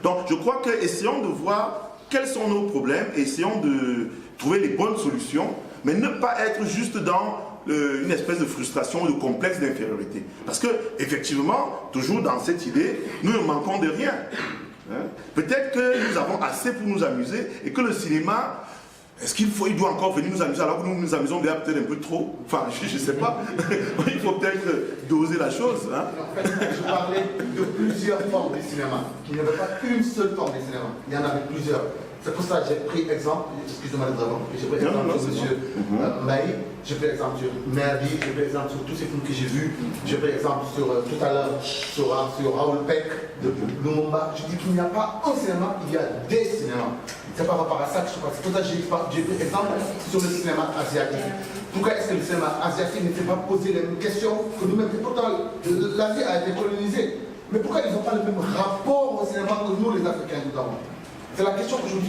Donc, je crois que essayons de voir quels sont nos problèmes, essayons de trouver les bonnes solutions, mais ne pas être juste dans une espèce de frustration, de complexe d'infériorité. Parce que, effectivement, toujours dans cette idée, nous ne manquons de rien. Peut-être que nous avons assez pour nous amuser et que le cinéma, est-ce qu'il doit encore venir nous amuser alors que nous nous amusons déjà peut-être un peu trop? Enfin, je ne sais pas. Il faut peut-être doser la chose. En fait, je parlais de plusieurs formes de cinéma. Il n'y avait pas qu'une seule forme de cinéma. Il y en avait plusieurs. C'est pour ça que j'ai pris exemple, excusez-moi de vraiment, j'ai pris exemple sur M. Maï, j'ai pris exemple sur Merdi, j'ai pris exemple sur tous ces films que j'ai vus, j'ai pris exemple sur tout à l'heure sur Raoul Peck de Lumumba. Je dis qu'il n'y a pas un cinéma, il y a des cinémas. C'est par rapport à ça que je crois. C'est pour ça que j'ai pris exemple sur le cinéma asiatique. Pourquoi est-ce que le cinéma asiatique ne s'est pas posé les mêmes questions que nous-mêmes? Pourtant, l'Asie a été colonisée. Mais pourquoi ils n'ont pas le même rapport au cinéma que nous, les Africains, nous avons? C'est la question que je me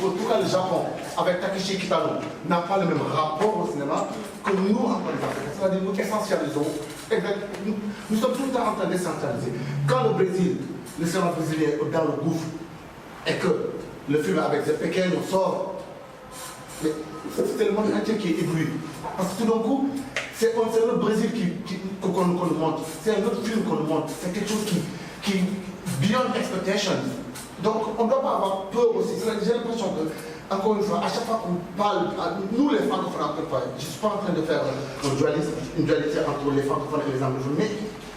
pose. Pourquoi le Japon, avec Takeshi Kitano, n'a pas le même rapport au cinéma que nous, encore les Africains? C'est-à-dire nous essentialisons. Nous sommes tout le temps en train de décentraliser. Quand le Brésil, le cinéma brésilien est dans le gouffre, et que le film avec Zé Pequeno sort, c'est le monde entier qui est ébloui. Parce que tout d'un coup, c'est le Brésil qu'on nous montre. C'est un autre film qu'on nous montre. C'est quelque chose qui beyond expectations. Donc on ne doit pas avoir peur aussi. J'ai l'impression que, encore une fois, à chaque fois qu'on parle, nous les francophones, encore une fois, je ne suis pas en train de faire une dualité entre les francophones et les anglophones, mais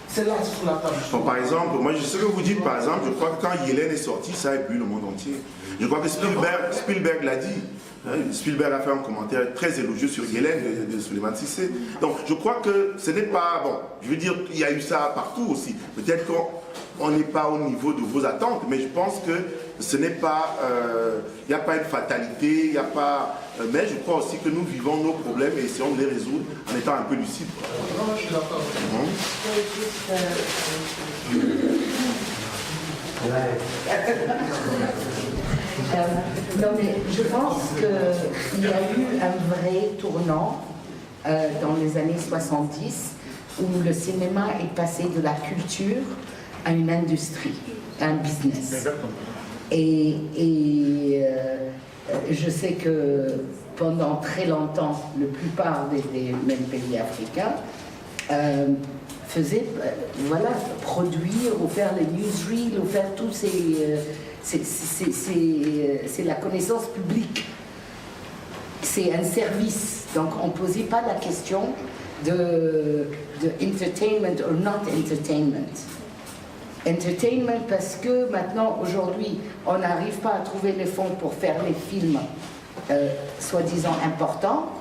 c'est là sur la table. Bon, par exemple, moi, ce que vous dites, par exemple, je crois que quand Yélène est sorti, ça a ébloui le monde entier. Je crois que Spielberg l'a dit. Spielberg a fait un commentaire très élogieux sur Yélène de Souleymane Cissé. Donc je crois que ce n'est pas... Bon, je veux dire, il y a eu ça partout aussi. Peut-être qu'on... on n'est pas au niveau de vos attentes, mais je pense que ce n'est pas, il n'y a pas une fatalité, il n'y a pas, mais je crois aussi que nous vivons nos problèmes et essayons de les résoudre en étant un peu lucides. Non, je suis d'accord. Non, mais je pense qu'il y a eu un vrai tournant dans les années 70 où le cinéma est passé de la culture à une industrie, à un business. Exactement. Et je sais que pendant très longtemps, la plupart des mêmes pays africains faisaient, voilà, produire ou faire les newsreels ou faire tous ces... c'est la connaissance publique. C'est un service. Donc on ne posait pas la question de entertainment or not entertainment. Entertainment parce que maintenant, aujourd'hui, on n'arrive pas à trouver les fonds pour faire les films soi-disant importants,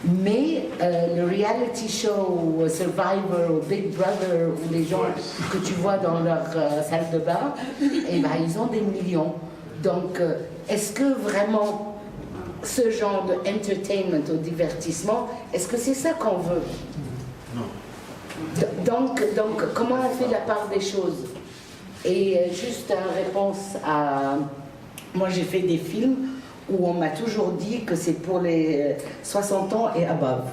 mais le reality show, Survivor ou Big Brother, ou les gens que tu vois dans leur salle de bain, eh ben, ils ont des millions. Donc, est-ce que vraiment ce genre de entertainment ou divertissement, est-ce que c'est ça qu'on veut? Donc, comment on fait la part des choses? Et juste en réponse à... Moi, j'ai fait des films où on m'a toujours dit que c'est pour les 60 ans et above.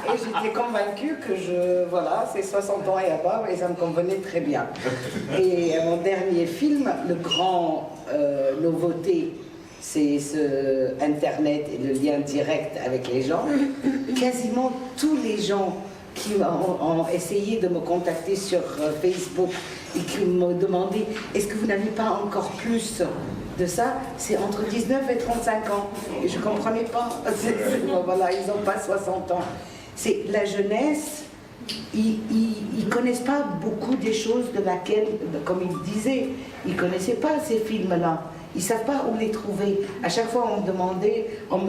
Et j'étais convaincue que voilà, c'est 60 ans et above et ça me convenait très bien. Et mon dernier film, le grand nouveauté, c'est ce Internet et le lien direct avec les gens. Quasiment tous les gens qui ont essayé de me contacter sur Facebook et qui me demandaient est-ce que vous n'avez pas encore plus de ça, c'est entre 19 et 35 ans. Et je ne comprenais pas. Voilà, ils n'ont pas 60 ans. C'est la jeunesse, ils ne connaissent pas beaucoup des choses de laquelle, comme ils disaient, ils ne connaissaient pas ces films-là. Ils ne savent pas où les trouver. À chaque fois, on me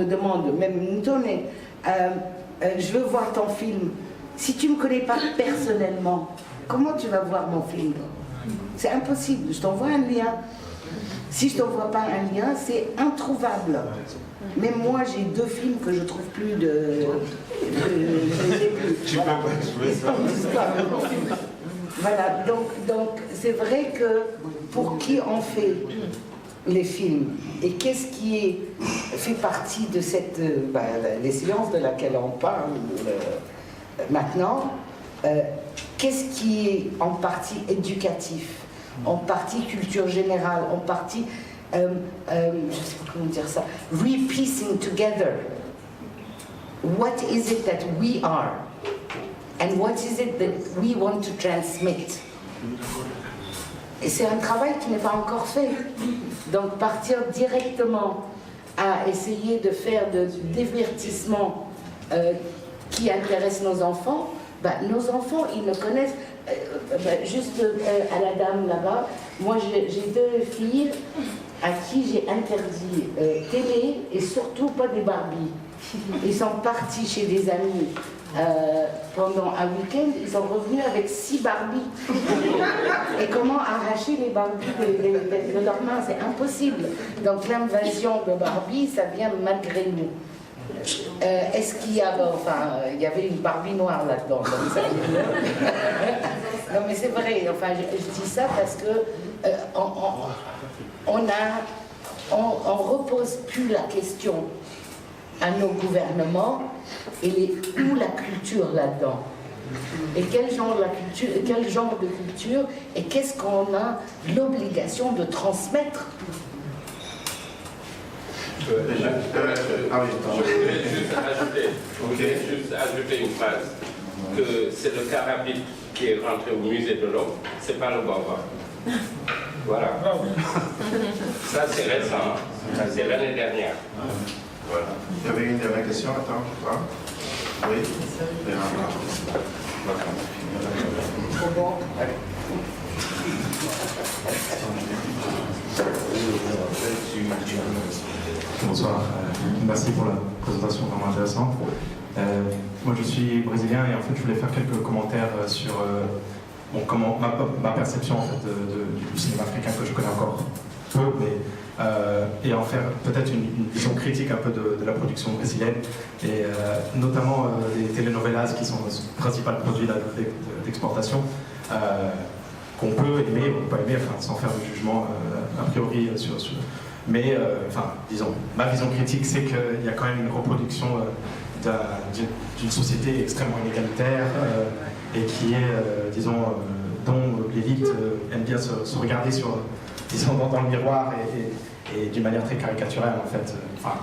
demande, même Ntone, je veux voir ton film. Si tu ne me connais pas personnellement, comment tu vas voir mon film? C'est impossible. Je t'envoie un lien. Si je ne t'envoie pas un lien, c'est introuvable. Même moi, j'ai 2 films que je ne trouve plus de... je les ai plus. Voilà, donc c'est vrai que pour qui on fait les films et qu'est-ce qui fait partie de cette les sciences de laquelle on parle maintenant, qu'est-ce qui est en partie éducatif, en partie culture générale, en partie je ne sais pas comment dire ça, re-piecing together what is it that we are and what is it that we want to transmit. Et c'est un travail qui n'est pas encore fait. Donc partir directement à essayer de faire de divertissement qui intéresse nos enfants, nos enfants, ils me connaissent. Juste à la dame là-bas, moi j'ai 2 filles à qui j'ai interdit télé et surtout pas des Barbies. Ils sont partis chez des amis pendant un week-end, ils sont revenus avec 6 Barbies. Et comment arracher les Barbies de leurs mains? C'est impossible. Donc l'invasion de Barbie, ça vient malgré nous. Est-ce qu'il y a, il y avait une Barbie noire là-dedans. Non mais c'est vrai, je dis ça parce que on repose plus la question à nos gouvernements et où la culture là-dedans. Et quel genre de culture et qu'est-ce qu'on a l'obligation de transmettre. Je voudrais juste ajouter une phrase, que c'est le carabine qui est rentré au musée de l'homme, c'est pas le Bamba. Voilà. Ça c'est récent, ça c'est l'année dernière. Voilà. Il y avait une dernière question, attends, je crois. Oui. Bonsoir, merci pour la présentation vraiment intéressante. moi je suis brésilien et en fait je voulais faire quelques commentaires sur comment, ma perception en fait, du cinéma africain que je connais encore peu, mais, et en faire peut-être une vision critique un peu de la production brésilienne, et notamment les telenovelas qui sont le principal produit d'exportation, qu'on peut aimer ou pas aimer, enfin, sans faire de jugement a priori sur. Mais, enfin, disons, ma vision critique, c'est qu'il y a quand même une reproduction d'une société extrêmement inégalitaire et qui est, disons, dont l'élite aime bien se regarder disons, dans le miroir et d'une manière très caricaturale, en fait. Enfin,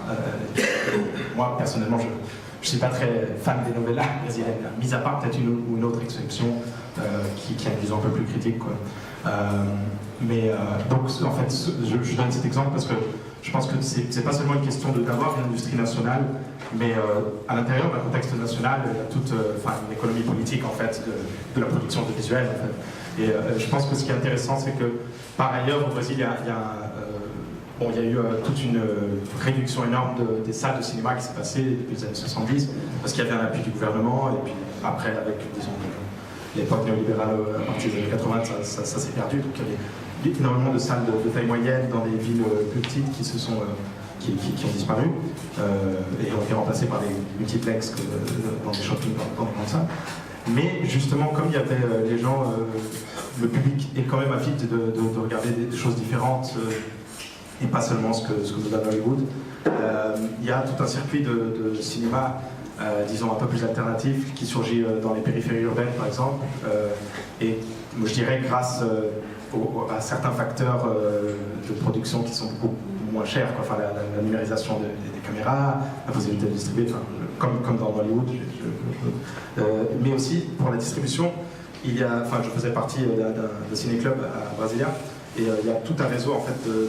moi, personnellement, je ne suis pas très fan des novellas brésiliennes, mis à part peut-être une autre exception qui a une vision un peu plus critique, quoi. Donc, en fait, je donne cet exemple parce que je pense que c'est pas seulement une question d'avoir une industrie nationale, mais à l'intérieur d'un contexte national, il y a toute une économie politique, en fait, de la production de visuels, en fait. Et je pense que ce qui est intéressant, c'est que, par ailleurs, au Brésil, il y a eu toute une réduction énorme des salles de cinéma qui s'est passée depuis les années 70, parce qu'il y avait un appui du gouvernement, et puis après, avec, disons, l'époque néolibérale à partir des années 80, ça s'est perdu. Donc il y avait énormément de salles de taille moyenne dans des villes plus petites qui ont disparu et ont été remplacées par des multiplex dans des shopping dans des grandes salles. Mais justement, comme il y avait les gens, le public est quand même avide de regarder des choses différentes et pas seulement ce que nous donne Hollywood. Il y a tout un circuit de cinéma, disons, un peu plus alternatif qui surgit dans les périphéries urbaines, par exemple, et je dirais grâce à certains facteurs de production qui sont beaucoup moins chers, quoi. Enfin, la numérisation des caméras, la possibilité de distribuer, comme dans Hollywood, mais aussi pour la distribution. Je faisais partie d'un ciné-club à Brasilia, et il y a tout un réseau en fait de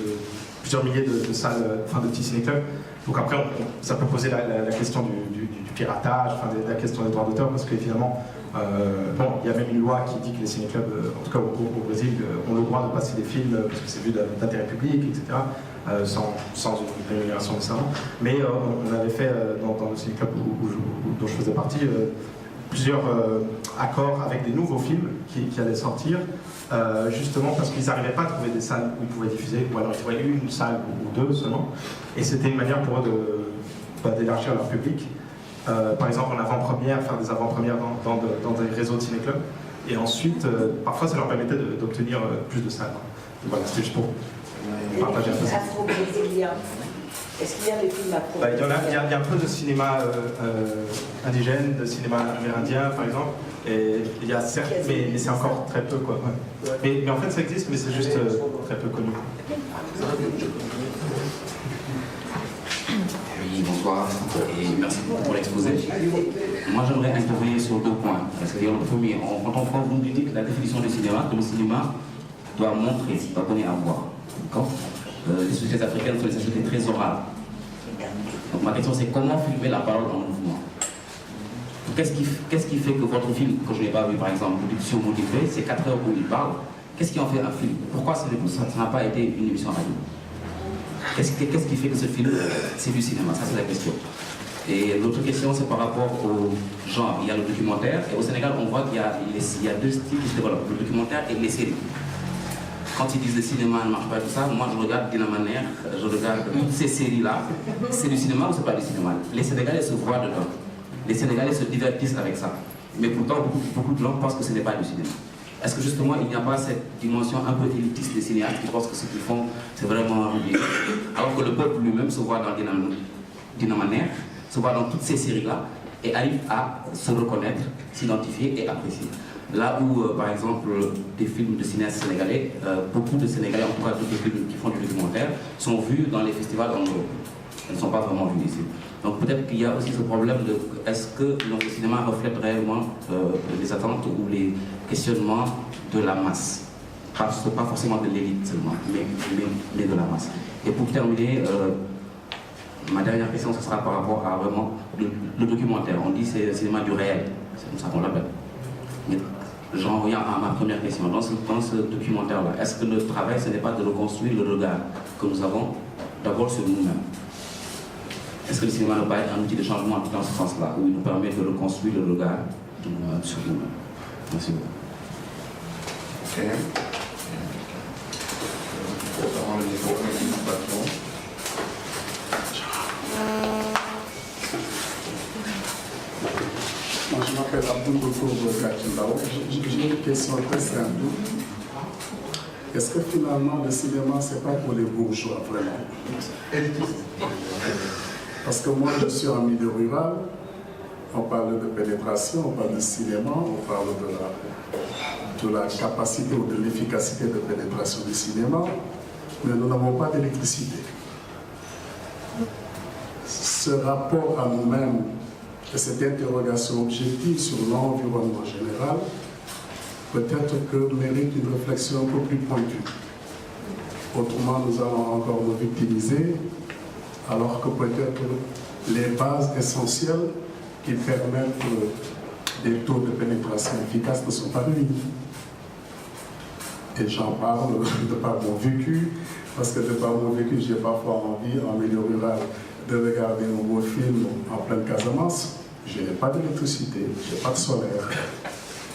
plusieurs milliers de salles, de petits ciné-clubs. Donc après, ça peut poser la question du piratage, la question des droits d'auteur, parce qu'évidemment, il y a même une loi qui dit que les ciné-clubs, en tout cas au Brésil, ont le droit de passer des films parce que c'est vu d'intérêt public, etc., sans une rémunération nécessairement. Mais on avait fait, dans le ciné-club dont je faisais partie, plusieurs accords avec des nouveaux films qui allaient sortir, justement parce qu'ils n'arrivaient pas à trouver des salles où ils pouvaient diffuser, ou alors ils trouvaient une salle ou deux seulement, et c'était une manière pour eux d'élargir leur public. Par exemple, en avant-première, faire des avant-premières dans des réseaux de ciné-clubs, et ensuite, parfois ça leur permettait d'obtenir plus de salles. Voilà, c'était juste pour partager un peu ça. Afro-brésilien. Est-ce qu'il y a des films afro-brésiliens? Il y a un peu de cinéma indigène, de cinéma amérindien, par exemple. Et il y a certes, mais c'est encore très peu, quoi. Ouais. Mais en fait, ça existe, mais c'est juste très peu connu. Oui, bonsoir, et merci beaucoup pour l'exposé. Moi, j'aimerais intervenir sur deux points. C'est-à-dire, le premier, quand on prend, vous nous dites la définition du cinéma, que le cinéma doit montrer, doit donner à voir. D'accord ? Les sociétés africaines sont des sociétés très orales. Donc ma question c'est comment filmer la parole en mouvement? Qu'est-ce qui fait que votre film, que je n'ai pas vu par exemple, sur Motivé, c'est 4 heures où il parle, qu'est-ce qui en fait un film? Pourquoi ça n'a pas été une émission radio? Qu'est-ce qui fait que ce film, c'est du cinéma? Ça c'est la question. Et l'autre question c'est par rapport au genre. Il y a le documentaire, et au Sénégal on voit qu'il y a deux styles qui se développent, le documentaire et les séries. Quand ils disent le cinéma ne marche pas tout ça, moi je regarde d'une manière, je regarde toutes ces séries-là, c'est du cinéma ou c'est pas du cinéma? Les Sénégalais se voient dedans, les Sénégalais se divertissent avec ça, mais pourtant beaucoup de gens pensent que ce n'est pas du cinéma. Est-ce que justement il n'y a pas cette dimension un peu élitiste des cinéastes qui pensent que ce qu'ils font c'est vraiment ridicule, alors que le peuple lui-même se voit dans d'une manière, se voit dans toutes ces séries-là et arrive à se reconnaître, s'identifier et apprécier. Là où, par exemple, des films de cinéastes sénégalais, beaucoup de Sénégalais, en tout cas tous les films qui font du documentaire, sont vus dans les festivals en Europe. Ils ne sont pas vraiment vus ici. Donc peut-être qu'il y a aussi ce problème de est-ce que le cinéma reflète réellement les attentes ou les questionnements de la masse. Pas forcément de l'élite seulement, mais de la masse. Et pour terminer, ma dernière question, ce sera par rapport à vraiment le documentaire. On dit que c'est le cinéma du réel, c'est comme ça qu'on l'appelle. J'en reviens à ma première question. Dans ce documentaire-là, est-ce que le travail, ce n'est pas de reconstruire le regard que nous avons d'abord sur nous-mêmes? Est-ce que le cinéma ne peut pas être un outil de changement dans ce sens-là, où il nous permet de reconstruire le regard sur nous-mêmes? Merci beaucoup. Ok. Moi, je m'appelle Abdou Gachindao. J'ai une question très simple. Est-ce que finalement le cinéma, c'est pas pour les bourgeois vraiment? Parce que moi, je suis en milieu rural, on parle de pénétration, on parle de cinéma, on parle de la capacité ou de l'efficacité de pénétration du cinéma, mais nous n'avons pas d'électricité. Ce rapport à nous-mêmes et cette interrogation objective sur l'environnement général, peut-être que mérite une réflexion un peu plus pointue. Autrement, nous allons encore nous victimiser, alors que peut-être les bases essentielles qui permettent des taux de pénétration efficaces ne sont pas réunis. Et j'en parle de par mon vécu, parce que de par mon vécu, j'ai parfois envie, en milieu rural, de regarder un beau film en pleine Casamance. Je n'ai pas d'électricité, je n'ai pas de solaire.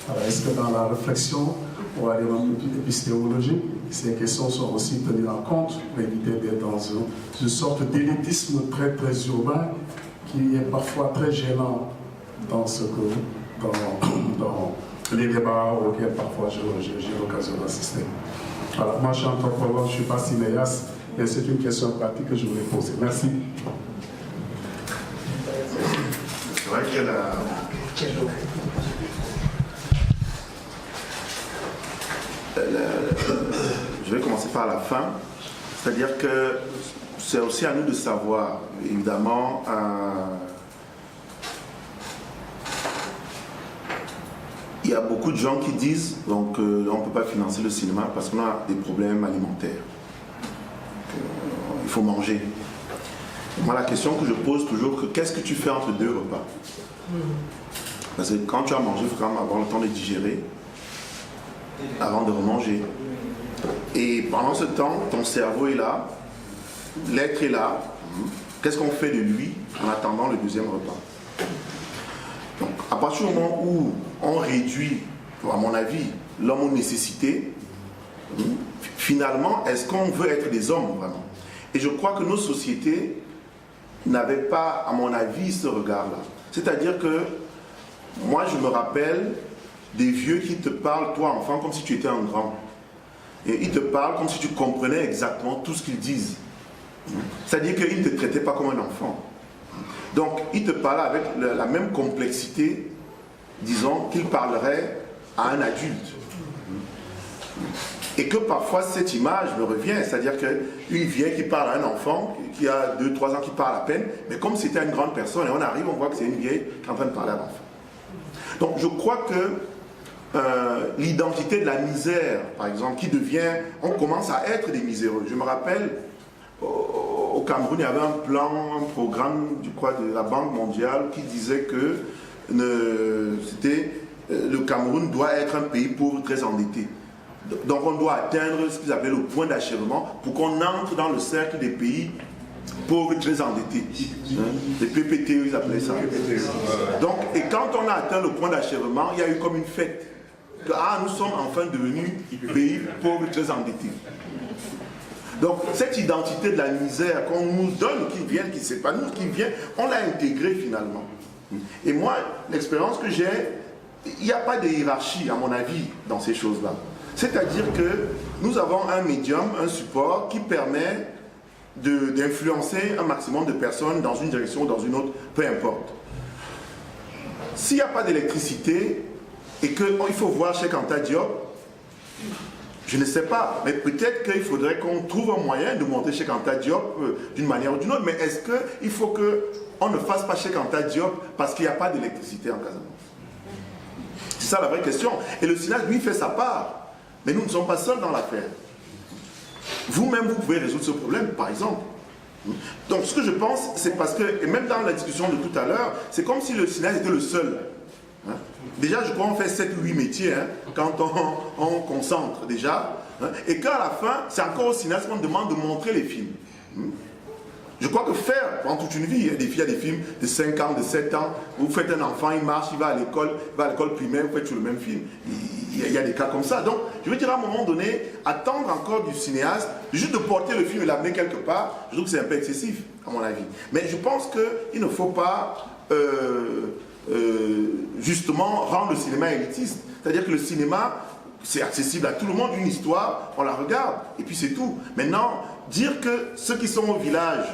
Alors, est-ce que dans la réflexion, on va aller dans une petite épistémologie, ces questions sont aussi tenues en compte pour éviter d'être dans une sorte d'élitisme très, très urbain qui est parfois très gênant dans les débats auxquels parfois j'ai l'occasion d'assister. Alors, moi, je suis anthropologue, je ne suis pas cinéaste, mais c'est une question pratique que je voulais poser. Merci. C'est vrai qu'il y a je vais commencer par la fin, c'est-à-dire que c'est aussi à nous de savoir, évidemment, il y a beaucoup de gens qui disent donc on ne peut pas financer le cinéma parce qu'on a des problèmes alimentaires. Il faut manger. Moi, la question que je pose toujours, qu'est-ce que tu fais entre deux repas? Parce que quand tu as mangé, il faut quand même avoir le temps de digérer avant de remanger. Et pendant ce temps, ton cerveau est là, l'être est là. Qu'est-ce qu'on fait de lui en attendant le deuxième repas? Donc, à partir du moment où on réduit, à mon avis, l'homme aux nécessités, finalement, est-ce qu'on veut être des hommes vraiment? Et je crois que nos sociétés n'avaient pas, à mon avis, ce regard-là. C'est-à-dire que moi, je me rappelle des vieux qui te parlent, toi, enfant, comme si tu étais un grand. Et ils te parlent comme si tu comprenais exactement tout ce qu'ils disent. C'est-à-dire qu'ils ne te traitaient pas comme un enfant. Donc, ils te parlaient avec la même complexité, disons, qu'ils parleraient à un adulte. Et que parfois, cette image me revient, c'est-à-dire qu'une vieille qui parle à un enfant, qui a 2-3 ans, qui parle à peine, mais comme c'était une grande personne, et on arrive, on voit que c'est une vieille qui est en train de parler à l'enfant. Donc, je crois que l'identité de la misère, par exemple, qui devient, on commence à être des miséreux. Je me rappelle, au Cameroun, il y avait un plan, un programme, je crois, de la Banque mondiale qui disait que le Cameroun doit être un pays pauvre, très endetté. Donc on doit atteindre ce qu'ils appellent le point d'achèvement pour qu'on entre dans le cercle des pays pauvres, très endettés. Les PPTE, ils appelaient ça. Donc, et quand on a atteint le point d'achèvement, il y a eu comme une fête. Que, nous sommes enfin devenus pays pauvres, très endettés. Donc, cette identité de la misère qu'on nous donne, qui vient, qui s'épanouit, qui vient, on l'a intégrée finalement. Et moi, l'expérience que j'ai, il n'y a pas de hiérarchie, à mon avis, dans ces choses-là. C'est-à-dire que nous avons un médium, un support qui permet d'influencer un maximum de personnes dans une direction ou dans une autre, peu importe. S'il n'y a pas d'électricité et qu'il faut voir Cheikh Anta Diop, je ne sais pas, mais peut-être qu'il faudrait qu'on trouve un moyen de montrer Cheikh Anta Diop d'une manière ou d'une autre, mais est-ce qu'il faut qu'on ne fasse pas Cheikh Anta Diop parce qu'il n'y a pas d'électricité en Casamance? C'est ça la vraie question. Et le Sénat, lui, fait sa part. Mais nous ne sommes pas seuls dans l'affaire. Vous-même, vous pouvez résoudre ce problème, par exemple. Donc, ce que je pense, c'est parce que, et même dans la discussion de tout à l'heure, c'est comme si le cinéaste était le seul. Déjà, je crois qu'on fait 7 ou 8 métiers, quand on concentre déjà. Et qu'à la fin, c'est encore au cinéaste qu'on demande de montrer les films. Je crois que faire pendant toute une vie, il y a des films de 5 ans, de 7 ans, vous faites un enfant, il marche, il va à l'école primaire, vous faites toujours le même film. Il y a des cas comme ça. Donc, je veux dire, à un moment donné, attendre encore du cinéaste, juste de porter le film et l'amener quelque part, je trouve que c'est un peu excessif, à mon avis. Mais je pense qu'il ne faut pas, justement, rendre le cinéma élitiste. C'est-à-dire que le cinéma, c'est accessible à tout le monde, une histoire, on la regarde, et puis c'est tout. Maintenant, dire que ceux qui sont au village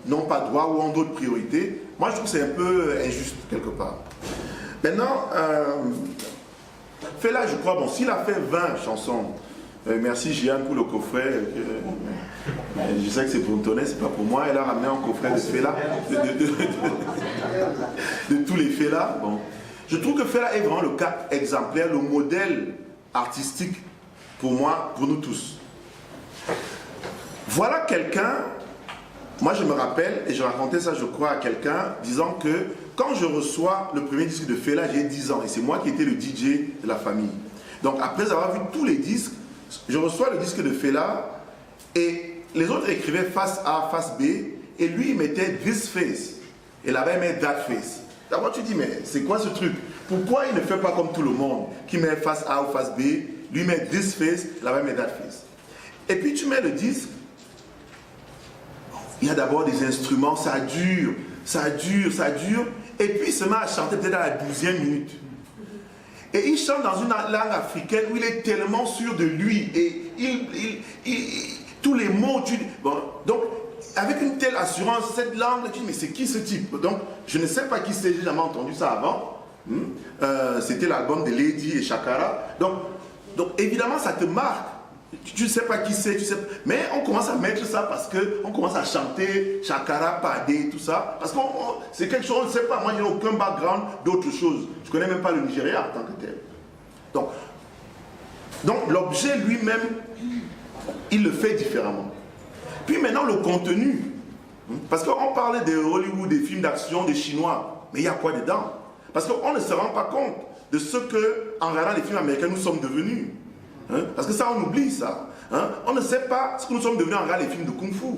n'ont pas droit ou ont d'autres priorités, moi je trouve que c'est un peu injuste quelque part. Maintenant, Fela, je crois, bon, s'il a fait 20 chansons, merci Jeanne pour le coffret, je sais que c'est pour Tonnet, c'est pas pour moi, elle a ramené un coffret de Fela, de tous les Fela. Bon. Je trouve que Fela est vraiment le cas exemplaire, le modèle artistique pour moi, pour nous tous. Voilà quelqu'un, moi je me rappelle, et je racontais ça je crois à quelqu'un, disant que quand je reçois le premier disque de Fela, j'ai 10 ans, et c'est moi qui étais le DJ de la famille. Donc après avoir vu tous les disques, je reçois le disque de Fela, et les autres écrivaient face A, face B, et lui il mettait this face, et là-bas il met that face. D'abord tu dis, mais c'est quoi ce truc? Pourquoi il ne fait pas comme tout le monde, qui met face A ou face B, lui met this face, là-bas il met that face. Et puis tu mets le disque, il y a d'abord des instruments, ça dure, et puis il se met à chanter peut-être à la 12e minute. Et il chante dans une langue africaine où il est tellement sûr de lui, et tous les mots, bon, donc avec une telle assurance, cette langue, tu dis, mais c'est qui ce type? Donc je ne sais pas qui c'est, j'ai jamais entendu ça avant. C'était l'album de Lady et Shakara. Donc évidemment ça te marque. Tu ne sais pas qui c'est, mais on commence à mettre ça parce qu'on commence à chanter Shakara, Padé, tout ça. Parce que c'est quelque chose, on ne sait pas. Moi, je n'ai aucun background d'autre chose. Je ne connais même pas le Nigeria en tant que tel. Donc l'objet lui-même, il le fait différemment. Puis maintenant, le contenu. Parce qu'on parlait de Hollywood, des films d'action, des Chinois. Mais il y a quoi dedans? Parce qu'on ne se rend pas compte de ce que, en regardant les films américains, nous sommes devenus. Parce que ça, on oublie ça. On ne sait pas ce que nous sommes devenus en regardant les films de Kung Fu.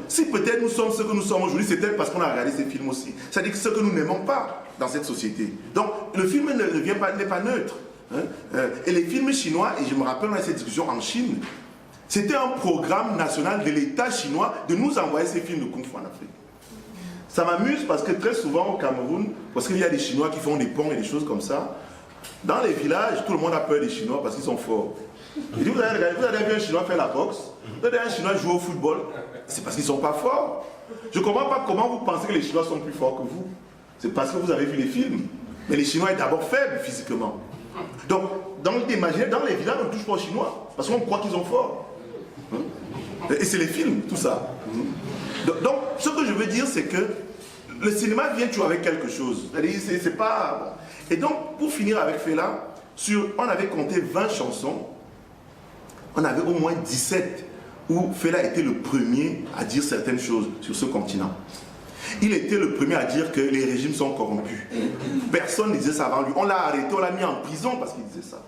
Si peut-être nous sommes ce que nous sommes aujourd'hui, c'est peut-être parce qu'on a regardé ces films aussi. C'est-à-dire que ce que nous n'aimons pas dans cette société. Donc, le film n'est pas neutre. Et les films chinois, et je me rappelle dans cette discussion en Chine, c'était un programme national de l'État chinois de nous envoyer ces films de Kung Fu en Afrique. Ça m'amuse parce que très souvent au Cameroun, parce qu'il y a des Chinois qui font des ponts et des choses comme ça, dans les villages, tout le monde a peur des Chinois parce qu'ils sont forts. Et vous avez vu un Chinois faire la boxe, vous avez vu un Chinois jouer au football, c'est parce qu'ils ne sont pas forts. Je ne comprends pas comment vous pensez que les Chinois sont plus forts que vous. C'est parce que vous avez vu les films. Mais les Chinois sont d'abord faibles physiquement. Donc, dans les villages, on ne touche pas aux Chinois parce qu'on croit qu'ils sont forts. Et c'est les films, tout ça. Donc, ce que je veux dire, c'est que le cinéma vient toujours avec quelque chose. C'est pas... Et donc, pour finir avec Fela, on avait compté 20 chansons, on avait au moins 17 où Fela était le premier à dire certaines choses sur ce continent. Il était le premier à dire que les régimes sont corrompus. Personne ne disait ça avant lui. On l'a arrêté, on l'a mis en prison parce qu'il disait ça.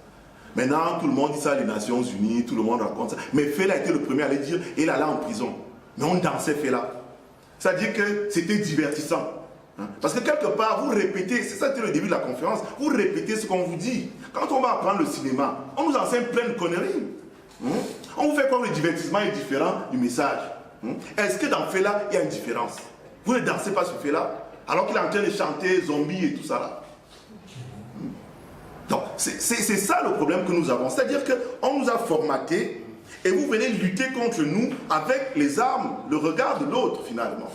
Maintenant, tout le monde dit ça, les Nations Unies, tout le monde raconte ça. Mais Fela était le premier à le dire et il allait en prison. Mais on dansait Fela. C'est-à-dire que c'était divertissant. Parce que quelque part, vous répétez, c'est ça c'était le début de la conférence, vous répétez ce qu'on vous dit. Quand on va apprendre le cinéma, on nous enseigne plein de conneries. On vous fait comme le divertissement est différent du message. Est-ce que dans Fela, il y a une différence? Vous ne dansez pas sur Fela, alors qu'il est en train de chanter Zombie et tout ça là. Donc, c'est ça le problème que nous avons. C'est-à-dire qu'on nous a formatés et vous venez lutter contre nous avec les armes, le regard de l'autre finalement.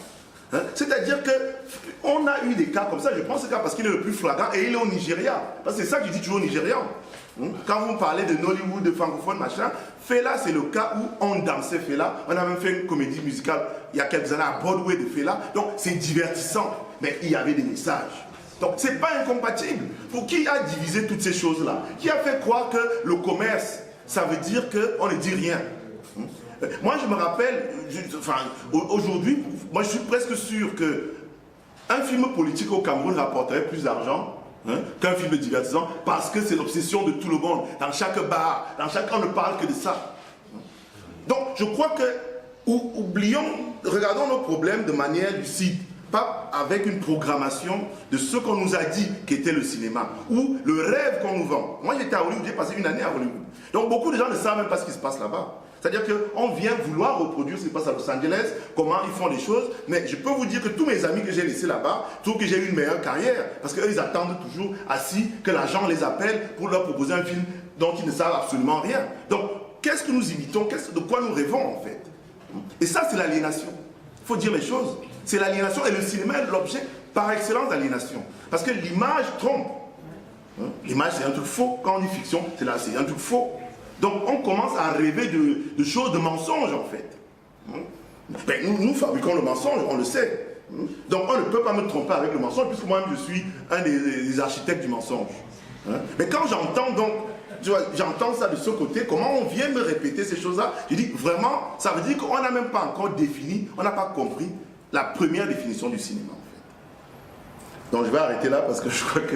C'est-à-dire qu'on a eu des cas comme ça, je prends ce cas parce qu'il est le plus flagrant et il est au Nigeria. Parce que c'est ça que je dis toujours aux Nigérians. Quand vous me parlez de Nollywood, de francophone, machin, Fela, c'est le cas où on dansait Fela. On a même fait une comédie musicale il y a quelques années à Broadway de Fela. Donc c'est divertissant, mais il y avait des messages. Donc c'est pas incompatible. Pour qui a divisé toutes ces choses-là? Qui a fait croire que le commerce, ça veut dire qu'on ne dit rien? Moi je me rappelle, aujourd'hui, moi je suis presque sûr qu'un film politique au Cameroun rapporterait plus d'argent qu'un film divertissant parce que c'est l'obsession de tout le monde. Dans chaque bar, on ne parle que de ça. Donc je crois que regardons nos problèmes de manière lucide, pas avec une programmation de ce qu'on nous a dit qu'était le cinéma, ou le rêve qu'on nous vend. Moi j'étais à Hollywood, j'ai passé une année à Hollywood. Donc beaucoup de gens ne savent même pas ce qui se passe là-bas. C'est-à-dire qu'on vient vouloir reproduire ce qui se passe à Los Angeles, comment ils font les choses, mais je peux vous dire que tous mes amis que j'ai laissés là-bas trouvent que j'ai eu une meilleure carrière, parce qu'eux ils attendent toujours assis que l'agent les appelle pour leur proposer un film dont ils ne savent absolument rien. Donc qu'est-ce que nous imitons, de quoi nous rêvons en fait? Et ça c'est l'aliénation. Il faut dire les choses. C'est l'aliénation et le cinéma est l'objet par excellence d'aliénation. Parce que l'image trompe. L'image c'est un truc faux. Quand on dit fiction, c'est un truc faux. Donc on commence à rêver de choses, de mensonges en fait. Ben, nous fabriquons le mensonge, on le sait. Donc on ne peut pas me tromper avec le mensonge puisque moi-même je suis un des architectes du mensonge. Mais quand j'entends donc, j'entends ça de ce côté, comment on vient me répéter ces choses-là, je dis vraiment, ça veut dire qu'on n'a même pas encore défini, on n'a pas compris la première définition du cinéma en fait. Donc je vais arrêter là parce que je crois que...